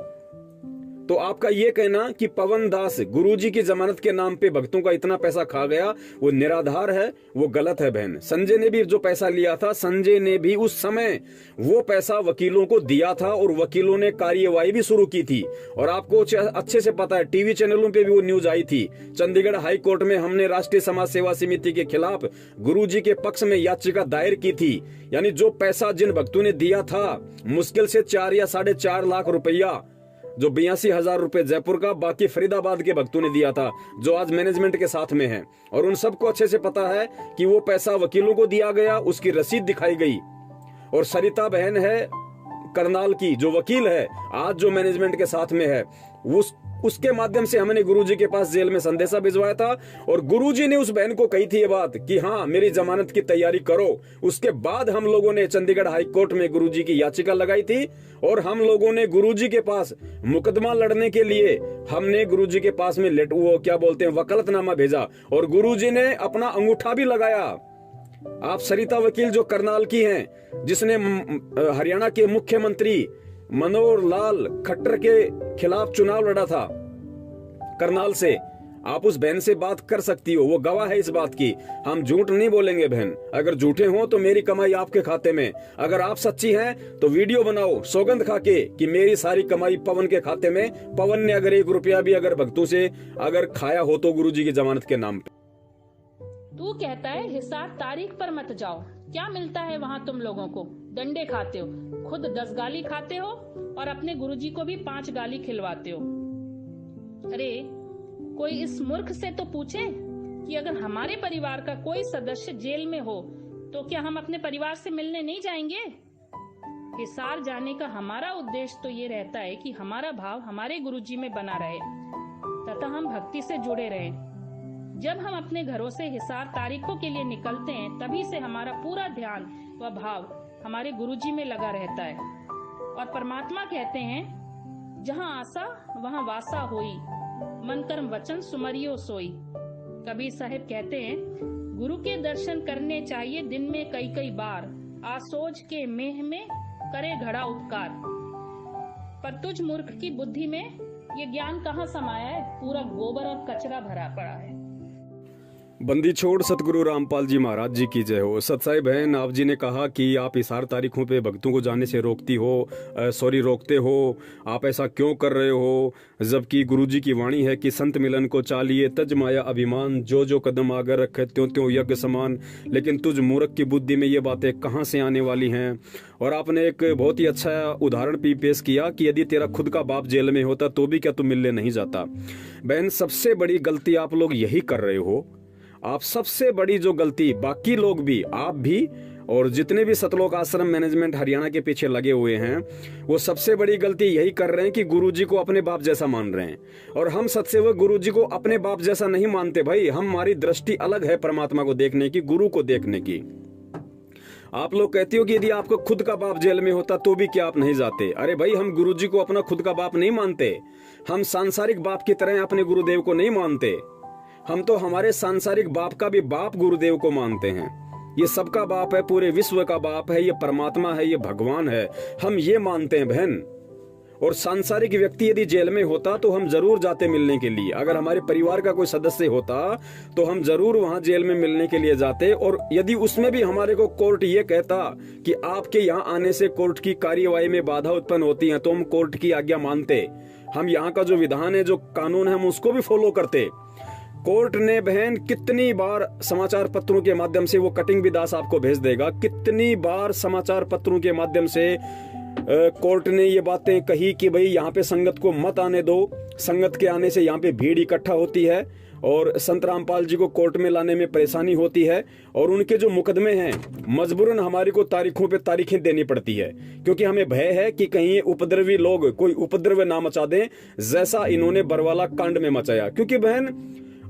तो आपका ये कहना कि पवन दास गुरुजी की जमानत के नाम पे भक्तों का इतना पैसा खा गया, वो निराधार है, वो गलत है बहन। संजय ने भी जो पैसा लिया था, संजय ने भी उस समय वो पैसा वकीलों को दिया था, और वकीलों ने कार्यवाही भी शुरू की थी। और आपको अच्छे से पता है, टीवी चैनलों पे भी वो न्यूज आई थी। चंडीगढ़ हाई कोर्ट में हमने राष्ट्रीय समाज सेवा समिति के खिलाफ गुरुजी के पक्ष में याचिका दायर की थी। यानी जो पैसा जिन भक्तों ने दिया था, मुश्किल से 4 या 4.5 लाख रुपया, जो 82,000 रुपए जयपुर का, बाकी फरीदाबाद के भक्तों ने दिया था, जो आज मैनेजमेंट के साथ में है। और उन सबको अच्छे से पता है कि वो पैसा वकीलों को दिया गया, उसकी रसीद दिखाई गई। और सरिता बहन है करनाल की, जो वकील है आज जो मैनेजमेंट के साथ में है, उसके माध्यम से हमने गुरुजी के पास जेल में संदेशा भिजवाया था, और गुरुजी ने उस बहन को कही थी ये बात कि हाँ मेरी जमानत की तैयारी करो। उसके बाद हम लोगों ने चंडीगढ़ हाई कोर्ट में गुरुजी की याचिका लगाई थी, और हम लोगों ने गुरुजी के पास मुकदमा लड़ने के लिए हमने गुरुजी के पास में वो क्या बोलते हैं वकालतनामा भेजा, और गुरुजी ने अपना अंगूठा भी लगाया। आप सरिता वकील जो करनाल की हैं, जिसने हरियाणा के मुख्यमंत्री मनोहर लाल खट्टर के खिलाफ चुनाव लड़ा था करनाल से, आप उस बहन से बात कर सकती हो, वो गवाह है इस बात की। हम झूठ नहीं बोलेंगे बहन, अगर झूठे हो तो मेरी कमाई आपके खाते में, अगर आप सच्ची हैं तो वीडियो बनाओ सौगंध खा के कि मेरी सारी कमाई पवन के खाते में। पवन ने अगर 1 रुपया भी अगर भक्तों से अगर खाया हो तो गुरुजी की जमानत के नाम पे। तू कहता है हिसार तारीख पर मत जाओ, क्या मिलता है वहाँ तुम लोगों को? डंडे खाते हो, खुद 10 गाली खाते हो और अपने गुरुजी को भी 5 गाली खिलवाते हो। अरे कोई इस मूर्ख से तो पूछे कि अगर हमारे परिवार का कोई सदस्य जेल में हो तो क्या हम अपने परिवार से मिलने नहीं जाएंगे? हिसार जाने का हमारा उद्देश्य तो ये रहता है कि हमारा भाव हमारे गुरुजी में बना रहे तथा हम भक्ति से जुड़े रहें। जब हम अपने घरों से हिसार तारीखों के लिए निकलते हैं तभी से हमारा पूरा ध्यान व भाव हमारे गुरुजी में लगा रहता है। और परमात्मा कहते हैं जहाँ आशा वहाँ वासा होई, मन कर्म वचन सुमरियो सोई। कबीर साहिब कहते हैं गुरु के दर्शन करने चाहिए दिन में कई कई बार, आसोज के मेह में करे घड़ा उपकार। पर तुझ मूर्ख की बुद्धि में ये ज्ञान कहाँ समाया है? पूरा गोबर और कचरा भरा पड़ा है। बंदी छोड़ सतगुरु रामपाल जी महाराज जी की जय हो। सतसाई बहन, आप जी ने कहा कि आप हिसार तारीखों पे भक्तों को जाने से रोकते हो, आप ऐसा क्यों कर रहे हो? जबकि गुरुजी की वाणी है कि संत मिलन को चालिए तज माया अभिमान, जो जो कदम आगे रखे त्यों त्यों यज्ञ समान। लेकिन तुझ मूर्ख की बुद्धि में ये बातें कहाँ से आने वाली हैं? और आपने एक बहुत ही अच्छा उदाहरण भी पेश किया कि यदि तेरा खुद का बाप जेल में होता तो भी क्या तू मिलने नहीं जाता। बहन, सबसे बड़ी गलती आप लोग यही कर रहे हो। आप सबसे बड़ी जो गलती, बाकी लोग भी, आप भी और जितने भी सतलोक आश्रम मैनेजमेंट हरियाणा के पीछे लगे हुए हैं, वो सबसे बड़ी गलती यही कर रहे हैं कि गुरुजी को अपने बाप जैसा मान रहे हैं। और हम सत्सेवक गुरुजी को अपने बाप जैसा नहीं मानते भाई। हमारी दृष्टि अलग है परमात्मा को देखने की, गुरु को देखने की। आप लोग कहते हो कि यदि आपको खुद का बाप जेल में होता तो भी क्या आप नहीं जाते? अरे भाई, हम गुरुजी को अपना खुद का बाप नहीं मानते। हम सांसारिक बाप की तरह अपने गुरुदेव को नहीं मानते। हम तो हमारे सांसारिक बाप का भी बाप गुरुदेव को मानते हैं। ये सबका बाप है, पूरे विश्व का बाप है, ये परमात्मा है, ये भगवान है, हम ये मानते हैं बहन। और सांसारिक व्यक्ति यदि जेल में होता तो हम जरूर जाते मिलने के लिए। अगर हमारे परिवार का कोई सदस्य होता तो हम जरूर वहां जेल में मिलने के लिए जाते। और यदि उसमें भी हमारे को कोर्ट ये कहता कि आपके यहाँ आने से कोर्ट की कार्यवाही में बाधा उत्पन्न होती है, तो हम कोर्ट की आज्ञा मानते। हम यहाँ का जो विधान है, जो कानून है, हम उसको भी फॉलो करते। कोर्ट ने बहन कितनी बार समाचार पत्रों के माध्यम से, वो कटिंग भी दास आपको भेज देगा, कितनी बार समाचार पत्रों के माध्यम से कोर्ट ने ये बातें कही कि भाई यहाँ पे संगत को मत आने दो, संगत के आने से यहाँ पे भीड़ इकट्ठा होती है और संत रामपाल जी को कोर्ट में लाने में परेशानी होती है। और उनके जो मुकदमे हैं मजबूरन हमारे को तारीखों पे तारीखें देनी पड़ती है, क्योंकि हमें भय है कि कहीं उपद्रवी लोग कोई उपद्रव ना मचा दें, जैसा इन्होंने बरवाला कांड में मचाया। क्योंकि बहन,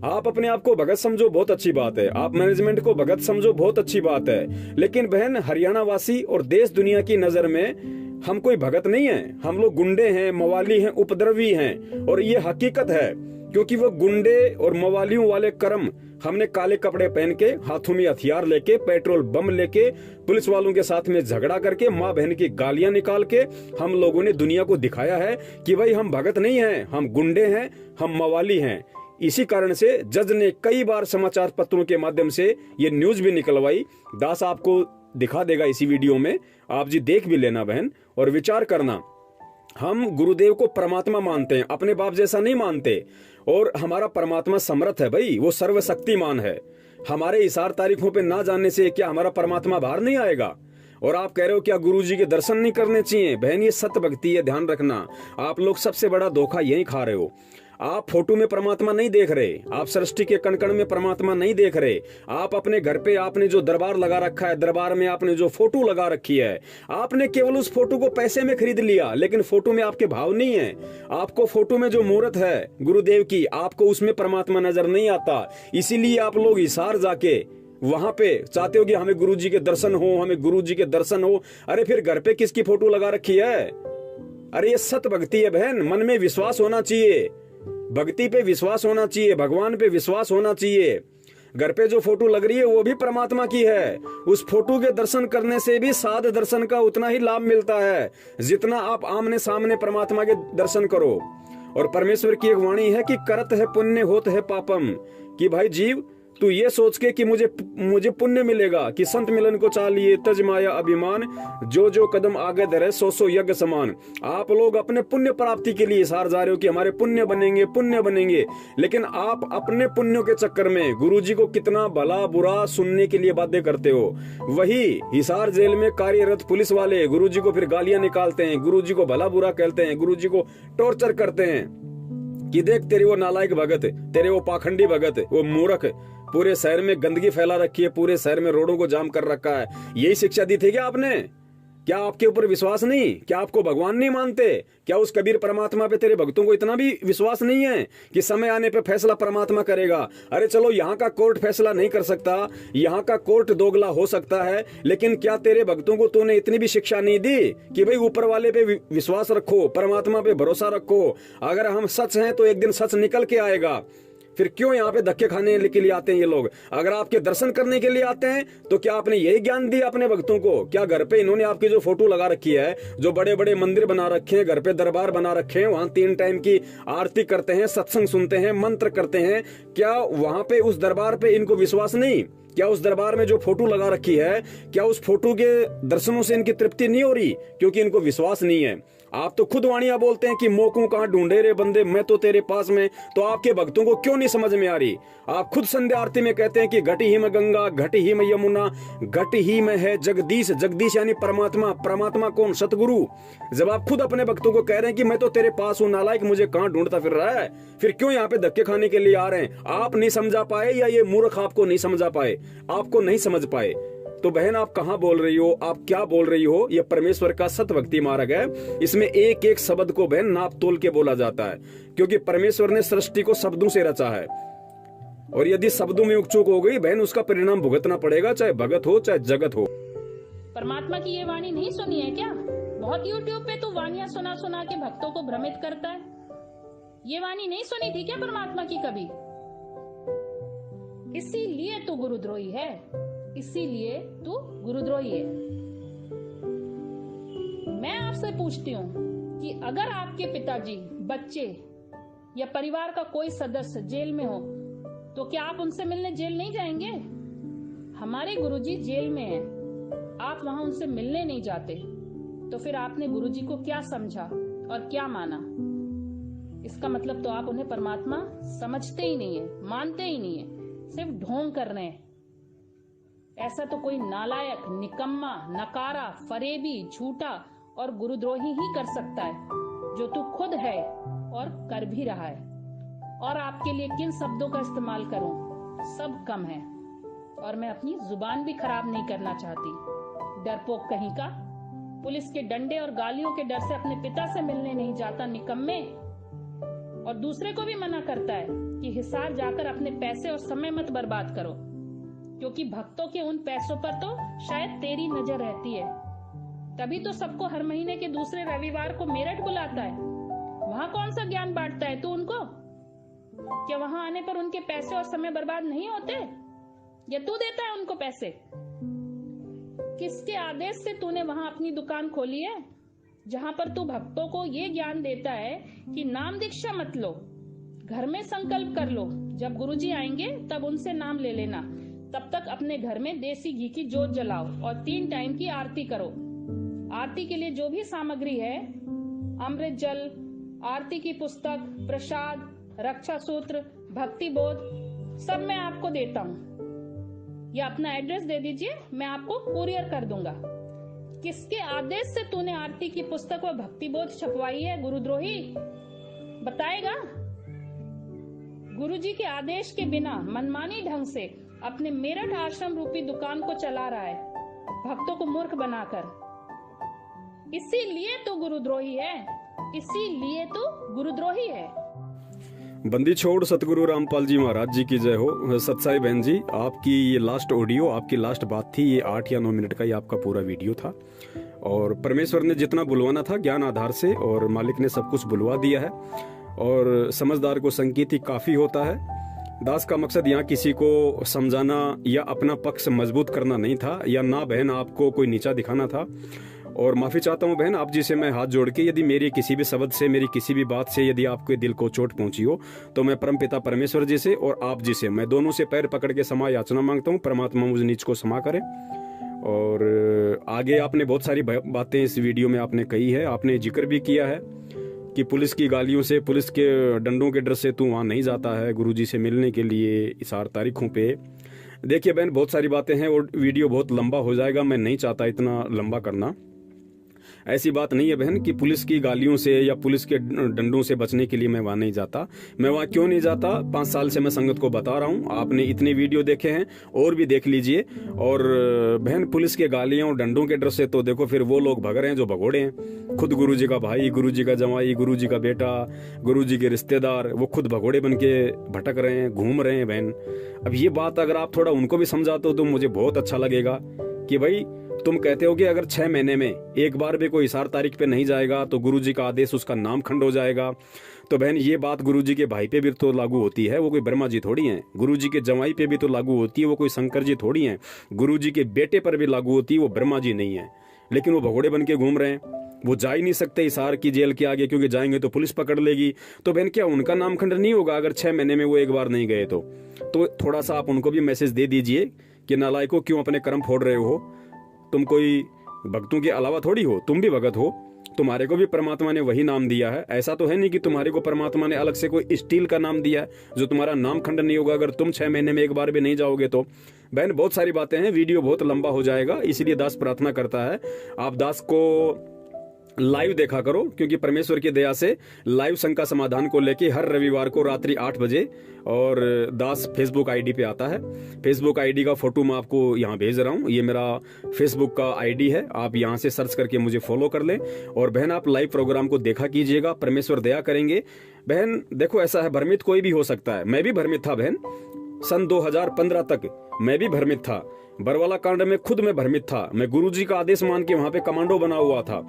आप अपने आप को भगत समझो, बहुत अच्छी बात है, आप मैनेजमेंट को भगत समझो, बहुत अच्छी बात है, लेकिन बहन, हरियाणा वासी और देश दुनिया की नजर में हम कोई भगत नहीं है। हम लोग गुंडे हैं, मवाली हैं, उपद्रवी हैं। और ये हकीकत है, क्योंकि वो गुंडे और मवालियों वाले कर्म हमने काले कपड़े पहन के, हाथों में हथियार लेके, पेट्रोल बम लेके, पुलिस वालों के साथ में झगड़ा करके, माँ बहन की गालियां निकाल के हम लोगों ने दुनिया को दिखाया है कि भाई हम भगत नहीं हैं, हम गुंडे हैं, हम मवाली हैं। इसी कारण से जज ने कई बार समाचार पत्रों के माध्यम से ये न्यूज भी निकलवाई। दास आपको दिखा देगा इसी वीडियो में, आप जी देख भी लेना बहन और विचार करना। हम गुरुदेव को परमात्मा मानते हैं, अपने बाप जैसा नहीं मानते। और हमारा परमात्मा समर्थ है भाई, वो सर्वशक्तिमान है। हमारे हिसार तारीखों पे ना जानने से क्या हमारा परमात्मा बाहर नहीं आएगा? और आप कह रहे हो क्या गुरुजी के दर्शन नहीं करने चाहिए? बहन, ये सत्य भक्ति है, ध्यान रखना। आप लोग सबसे बड़ा धोखा यही खा रहे हो। आप फोटो में परमात्मा नहीं देख रहे, आप सृष्टि के कण कण में परमात्मा नहीं देख रहे। आप अपने घर पे आपने जो दरबार लगा रखा है, दरबार में आपने जो फोटो लगा रखी है, आपने केवल उस फोटो को पैसे में खरीद लिया, लेकिन फोटो में आपके भाव नहीं है। आपको फोटो में जो मूर्त है गुरुदेव की, आपको उसमें परमात्मा नजर नहीं आता। इसीलिए आप लोग हिसार जाके वहां पे चाहते हो कि हमें गुरुजी के दर्शन हो, हमें गुरुजी के दर्शन हो। अरे फिर घर पे किसकी फोटो लगा रखी है? अरे ये सत भक्ति है बहन, मन में विश्वास होना चाहिए, भक्ति पे विश्वास होना चाहिए, भगवान पे विश्वास होना चाहिए। घर पे जो फोटो लग रही है वो भी परमात्मा की है। उस फोटो के दर्शन करने से भी साध दर्शन का उतना ही लाभ मिलता है जितना आप आमने सामने परमात्मा के दर्शन करो। और परमेश्वर की एक वाणी है कि करत है पुण्य होत है पापम, कि भाई जीव तू ये सोच के कि मुझे पुण्य मिलेगा, कि संत मिलन को चालिए तज माया अभिमान, जो जो कदम आगे धरे सो सो यज्ञ समान। आप लोग अपने पुण्य प्राप्ति के लिए सार जा रहे हो कि हमारे पुण्य बनेंगे, लेकिन आप अपने पुण्यों के चक्कर में गुरुजी को कितना भला बुरा सुनने के लिए बातें करते हो। वही हिसार जेल में कार्यरत पुलिस वाले गुरुजी को फिर गालियां निकालते हैं, गुरुजी को भला बुरा कहते हैं, गुरुजी को टॉर्चर करते हैं कि देख तेरी वो नालायक भगत, तेरे वो पाखंडी भगत, वो मूर्ख, पूरे शहर में गंदगी फैला रखी है, पूरे शहर में रोडों को जाम कर रखा है। यही शिक्षा दी थी क्या आपने? क्या आपके ऊपर विश्वास नहीं? क्या आपको भगवान नहीं मानते? क्या उस कबीर परमात्मा पे तेरे भक्तों को इतना भी विश्वास नहीं है कि समय आने पे फैसला परमात्मा करेगा? अरे चलो यहाँ का कोर्ट फैसला नहीं कर सकता, यहाँ का कोर्ट दोगला हो सकता है, लेकिन क्या तेरे भक्तों को तूने इतनी भी शिक्षा नहीं दी कि भाई ऊपर वाले पे विश्वास रखो, परमात्मा पे भरोसा रखो, अगर हम सच हैं तो एक दिन सच निकल के आएगा। फिर क्यों यहाँ पे धक्के खाने के लिए आते हैं ये लोग? अगर आपके दर्शन करने के लिए आते हैं तो क्या आपने यही ज्ञान दिया अपने भक्तों को? क्या घर पे इन्होंने आपकी जो फोटो लगा रखी है, जो बड़े बड़े मंदिर बना रखे हैं, घर पे दरबार बना रखे हैं, वहां 3 टाइम की आरती करते हैं, सत्संग सुनते हैं, मंत्र करते हैं, क्या वहां पे उस दरबार पे इनको विश्वास नहीं? क्या उस दरबार में जो फोटो लगा रखी है, क्या उस फोटो के दर्शनों से इनकी तृप्ति नहीं हो रही? क्योंकि इनको विश्वास नहीं है। आप तो खुद वाणियां बोलते हैं कि मोकू कहां ढूंढे रे बंदे, मैं तो तेरे पास में, तो आपके भक्तों को क्यों नहीं समझ में आ रही? आप खुद संध्या आरती में कहते हैं कि घटी ही में गंगा, घटी ही में यमुना, घटी ही में है जगदीश। जगदीश यानी परमात्मा। परमात्मा कौन? सतगुरु। जब आप खुद अपने भक्तों को कह रहे हैं कि मैं तो तेरे पास हूं, नालायक मुझे कहां ढूंढता फिर रहा है, फिर क्यों यहाँ पे धक्के खाने के लिए आ रहे हैं? आप नहीं समझा पाए या ये मूर्ख आपको नहीं समझा पाए? आपको नहीं समझ पाए तो बहन आप कहां बोल रही हो, आप क्या बोल रही हो? यह परमेश्वर का सत भक्ति मार्ग है। इसमें एक एक शब्द को बहन नाप तोल के बोला जाता है, क्योंकि परमेश्वर ने सृष्टि को शब्दों से रचा है, और यदि शब्दों में चूक हो गई बहन, उसका परिणाम भुगतना पड़ेगा, चाहे भगत हो चाहे जगत हो। परमात्मा की ये वाणी नहीं सुनी है क्या? बहुत यूट्यूब पे तो वाणियां सुना सुना के भक्तों को भ्रमित करता है। ये वाणी नहीं सुनी थी क्या परमात्मा की कभी? इसीलिए तू गुरुद्रोही है, इसीलिए तू गुरुद्रोही है। मैं आपसे पूछती हूँ कि अगर आपके पिताजी, बच्चे या परिवार का कोई सदस्य जेल में हो तो क्या आप उनसे मिलने जेल नहीं जाएंगे? हमारे गुरुजी जेल में हैं, आप वहां उनसे मिलने नहीं जाते, तो फिर आपने गुरुजी को क्या समझा और क्या माना? इसका मतलब तो आप उन्हें परमात्मा समझते ही नहीं है, मानते ही नहीं है, सिर्फ ढोंग कर रहे हैं। ऐसा तो कोई नालायक, निकम्मा, नकारा, फरेबी, झूठा और गुरुद्रोही ही कर सकता है, जो तू खुद है और कर भी रहा है। और आपके लिए किन शब्दों का इस्तेमाल करूं, सब कम है, और मैं अपनी जुबान भी खराब नहीं करना चाहती। डरपोक कहीं का, पुलिस के डंडे और गालियों के डर से अपने पिता से मिलने नहीं जाता निकम्मे, और दूसरे को भी मना करता है कि हिसार जाकर अपने पैसे और समय मत बर्बाद करो, क्योंकि भक्तों के उन पैसों पर तो शायद तेरी नजर रहती है। तभी तो सबको हर महीने के दूसरे रविवार को मेरठ बुलाता है। वहां कौन सा ज्ञान बांटता है तू उनको? क्या वहां आने पर उनके पैसे और समय बर्बाद नहीं होते, या तू देता है उनको पैसे? किसके आदेश से तूने वहां अपनी दुकान खोली है, जहां पर तू भक्तों को ये ज्ञान देता है कि नाम दीक्षा मत लो, घर में संकल्प कर लो, जब गुरुजी आएंगे तब उनसे नाम ले लेना, तब तक अपने घर में देसी घी की जोत जलाओ और 3 टाइम की आरती करो। आरती के लिए जो भी सामग्री है, अमृत जल, आरती की पुस्तक, प्रसाद, रक्षा सूत्र, भक्ति बोध, सब मैं आपको देता हूँ। या अपना एड्रेस दे दीजिए, मैं आपको कुरियर कर दूंगा। किसके आदेश से तूने आरती की पुस्तक व भक्ति बोध छपवाई है गुरुद्रोही? बताएगा? गुरुजी के आदेश के बिना मनमानी ढंग से अपने मेरठ आश्रम रूपी दुकान को चला रहा है, भक्तों को मूर्ख बनाकर। इसीलिए तो गुरुद्रोही है, इसीलिए तो गुरुद्रोही है। बंदी छोड़ सतगुरु रामपाल जी महाराज जी की जय हो। सत्साई बहन जी, आपकी ये लास्ट ऑडियो, आपकी लास्ट बात थी, ये 8 या 9 मिनट का ये आपका पूरा वीडियो था, और परमेश्वर ने जितना बुलवाना था ज्ञान आधार से, और मालिक ने सब कुछ बुलवा दिया है, और समझदार को संकेत ही काफी होता है। दास का मकसद यहाँ किसी को समझाना या अपना पक्ष मजबूत करना नहीं था, या ना बहन आपको कोई नीचा दिखाना था। और माफ़ी चाहता हूँ बहन आप जी से मैं हाथ जोड़ के, यदि मेरी किसी भी शब्द से, मेरी किसी भी बात से यदि आपके दिल को चोट पहुंची हो तो मैं परमपिता परमेश्वर जी से और आप जी से मैं दोनों से पैर पकड़ के क्षमा याचना मांगता हूँ। परमात्मा मुझ नीच को क्षमा करे। और आगे आपने बहुत सारी बातें इस वीडियो में आपने कही है, आपने जिक्र भी किया है कि पुलिस की गालियों से, पुलिस के डंडों के डर से तू वहाँ नहीं जाता है गुरुजी से मिलने के लिए इस 8 तारीखों पे। देखिए बहन बहुत सारी बातें हैं और वीडियो बहुत लंबा हो जाएगा, मैं नहीं चाहता इतना लंबा करना। ऐसी बात नहीं है बहन कि पुलिस की गालियों से या पुलिस के डंडों से बचने के लिए मैं वहां नहीं जाता। मैं वहां क्यों नहीं जाता, 5 साल से मैं संगत को बता रहा हूं, आपने इतने वीडियो देखे हैं और भी देख लीजिए। और बहन पुलिस के गालियों और डंडों के डर से तो देखो फिर वो लोग भग रहे हैं जो भगोड़े हैं। खुद गुरुजी का भाई, गुरुजी का जमाई, गुरुजी का बेटा, गुरुजी के रिश्तेदार, वो खुद भगोड़े बन के भटक रहे हैं, घूम रहे हैं बहन। अब ये बात अगर आप थोड़ा उनको भी समझाते हो तो मुझे बहुत अच्छा लगेगा कि भाई तुम कहते हो कि अगर 6 महीने में एक बार भी कोई 4 तारीख पे नहीं जाएगा तो गुरुजी का आदेश उसका नाम खंड हो जाएगा। तो बहन ये बात गुरुजी के भाई पे भी तो लागू होती है, वो कोई ब्रह्मा जी थोड़ी हैं। गुरुजी के जमाई पे भी तो लागू होती है, वो कोई शंकर जी थोड़ी हैं। गुरुजी के बेटे पर भी लागू होती है, वो ब्रह्मा जी नहीं है। लेकिन वो भगोड़े बन के घूम रहे हैं, वो जा ही नहीं सकते हिसार की जेल के आगे, क्योंकि जाएंगे तो पुलिस पकड़ लेगी। तो बहन क्या उनका नाम खंड नहीं होगा अगर 6 महीने में वो एक बार नहीं गए तो थोड़ा सा आप उनको भी मैसेज दे दीजिए कि नालायकों क्यों अपने कर्म फोड़ रहे हो। तुम कोई भक्तों के अलावा थोड़ी हो, तुम भी भगत हो, तुम्हारे को भी परमात्मा ने वही नाम दिया है। ऐसा तो है नहीं कि तुम्हारे को परमात्मा ने अलग से कोई स्टील का नाम दिया है जो तुम्हारा नाम खंड नहीं होगा अगर तुम 6 महीने में एक बार भी नहीं जाओगे तो। बहन बहुत सारी बातें हैं, वीडियो बहुत लंबा हो जाएगा, इसलिए दास प्रार्थना करता है आप दास को लाइव देखा करो, क्योंकि परमेश्वर की दया से लाइव शंका समाधान को लेके हर रविवार को रात्रि 8 बजे और दास फेसबुक आईडी पे आता है। फेसबुक आईडी का फोटो मैं आपको यहाँ भेज रहा हूँ, ये मेरा फेसबुक का आईडी है, आप यहाँ से सर्च करके मुझे फॉलो कर लें। और बहन आप लाइव प्रोग्राम को देखा कीजिएगा, परमेश्वर दया करेंगे। बहन देखो ऐसा है, भ्रमित कोई भी हो सकता है, मैं भी भ्रमित था बहन। सन 2015 तक मैं भी भ्रमित था, बरवाला कांड में खुद मैं भ्रमित था। मैं गुरुजी का आदेश मान के वहां पे कमांडो बना हुआ था,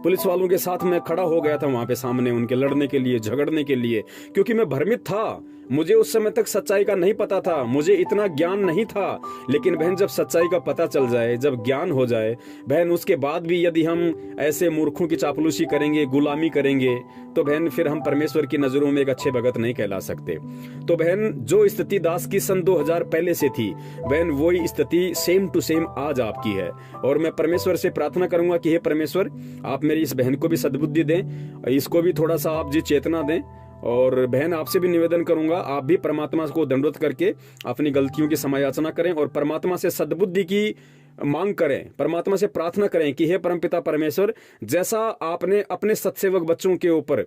पुलिस वालों के साथ मैं खड़ा हो गया था वहां पे सामने उनके लड़ने के लिए, झगड़ने के लिए, क्योंकि मैं भ्रमित था। मुझे उस समय तक सच्चाई का नहीं पता था, मुझे इतना ज्ञान नहीं था। लेकिन बहन जब सच्चाई का पता चल जाए, जब ज्ञान हो जाए बहन, उसके बाद भी यदि हम ऐसे मूर्खों की चापलूसी करेंगे, गुलामी करेंगे, तो बहन फिर हम परमेश्वर की नजरों में एक अच्छे भगत नहीं कहला सकते। तो बहन जो स्थिति दास की सन 2000 पहले से थी बहन, वही स्थिति सेम टू सेम आज आपकी है। और मैं परमेश्वर से प्रार्थना करूंगा कि हे परमेश्वर आप मेरी इस बहन को भी सद्बुद्धि दें, इसको भी थोड़ा सा आप जी चेतना दें। और बहन आपसे भी निवेदन करूंगा आप भी परमात्मा को दंडवत करके अपनी गलतियों की समायाचना करें और परमात्मा से सद्बुद्धि की मांग करें, परमात्मा से प्रार्थना करें कि हे परमपिता परमेश्वर, जैसा आपने अपने सत्सेवक बच्चों के ऊपर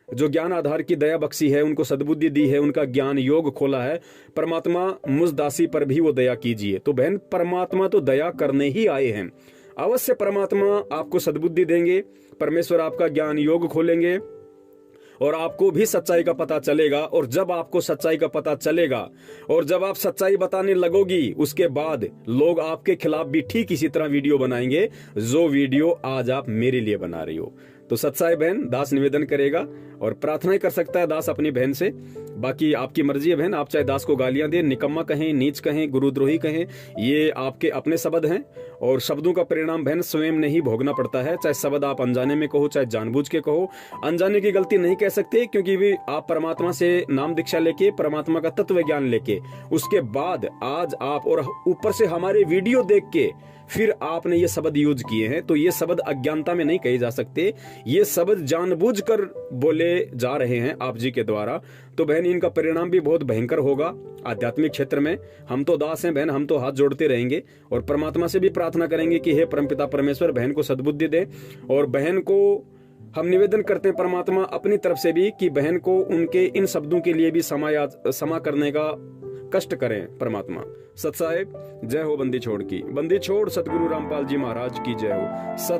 जो ज्ञान आधार की दया बख्शी है, उनको सद्बुद्धि दी है, उनका ज्ञान योग खोला है, परमात्मा मुझ दासी पर भी वो दया कीजिए। तो बहन परमात्मा तो दया करने ही आए हैं, अवश्य परमात्मा आपको सद्बुद्धि देंगे, परमेश्वर आपका ज्ञान योग खोलेंगे और आपको भी सच्चाई का पता चलेगा। और जब आपको सच्चाई का पता चलेगा और जब आप सच्चाई बताने लगोगी, उसके बाद लोग आपके खिलाफ भी ठीक इसी तरह वीडियो बनाएंगे जो वीडियो आज आप मेरे लिए बना रही हो। तो सच्चाई बहन दास निवेदन करेगा और प्रार्थना कर सकता है दास अपनी बहन से, बाकी आपकी मर्जी है बहन। आप चाहे दास को गालियां दें, निकम्मा कहें, नीच कहें, गुरुद्रोही कहें, ये आपके अपने शब्द हैं और शब्दों का परिणाम बहन स्वयं नहीं भोगना पड़ता है। चाहे शब्द आप अनजाने में कहो, चाहे जानबूझ के कहो, अनजाने की गलती नहीं कह सकते, क्योंकि भी आप परमात्मा से नाम दीक्षा लेके, परमात्मा का तत्व ज्ञान लेके, उसके बाद आज आप और ऊपर से हमारे वीडियो देख के फिर आपने ये शब्द यूज किए हैं, तो ये शब्द अज्ञानता में नहीं कहे जा सकते, ये शब्द जानबूझकर बोले जा रहे हैं आप जी के द्वारा। तो बहन इनका परिणाम भी बहुत भयंकर होगा आध्यात्मिक क्षेत्र में। हम तो दास हैं बहन, हम तो हाथ जोड़ते रहेंगे और परमात्मा से भी प्रार्थना करेंगे कि हे परमपिता परमेश्वर बहन को सद्बुद्धि दे। और बहन को हम निवेदन करते हैं परमात्मा अपनी तरफ से भी कि बहन को उनके इन शब्दों के लिए भी क्षमा करने का कष्ट करें परमात्मा। सत साहेब जय हो बंदी छोड़ की, बंदी छोड़ सतगुरु रामपाल जी महाराज की जय हो। सत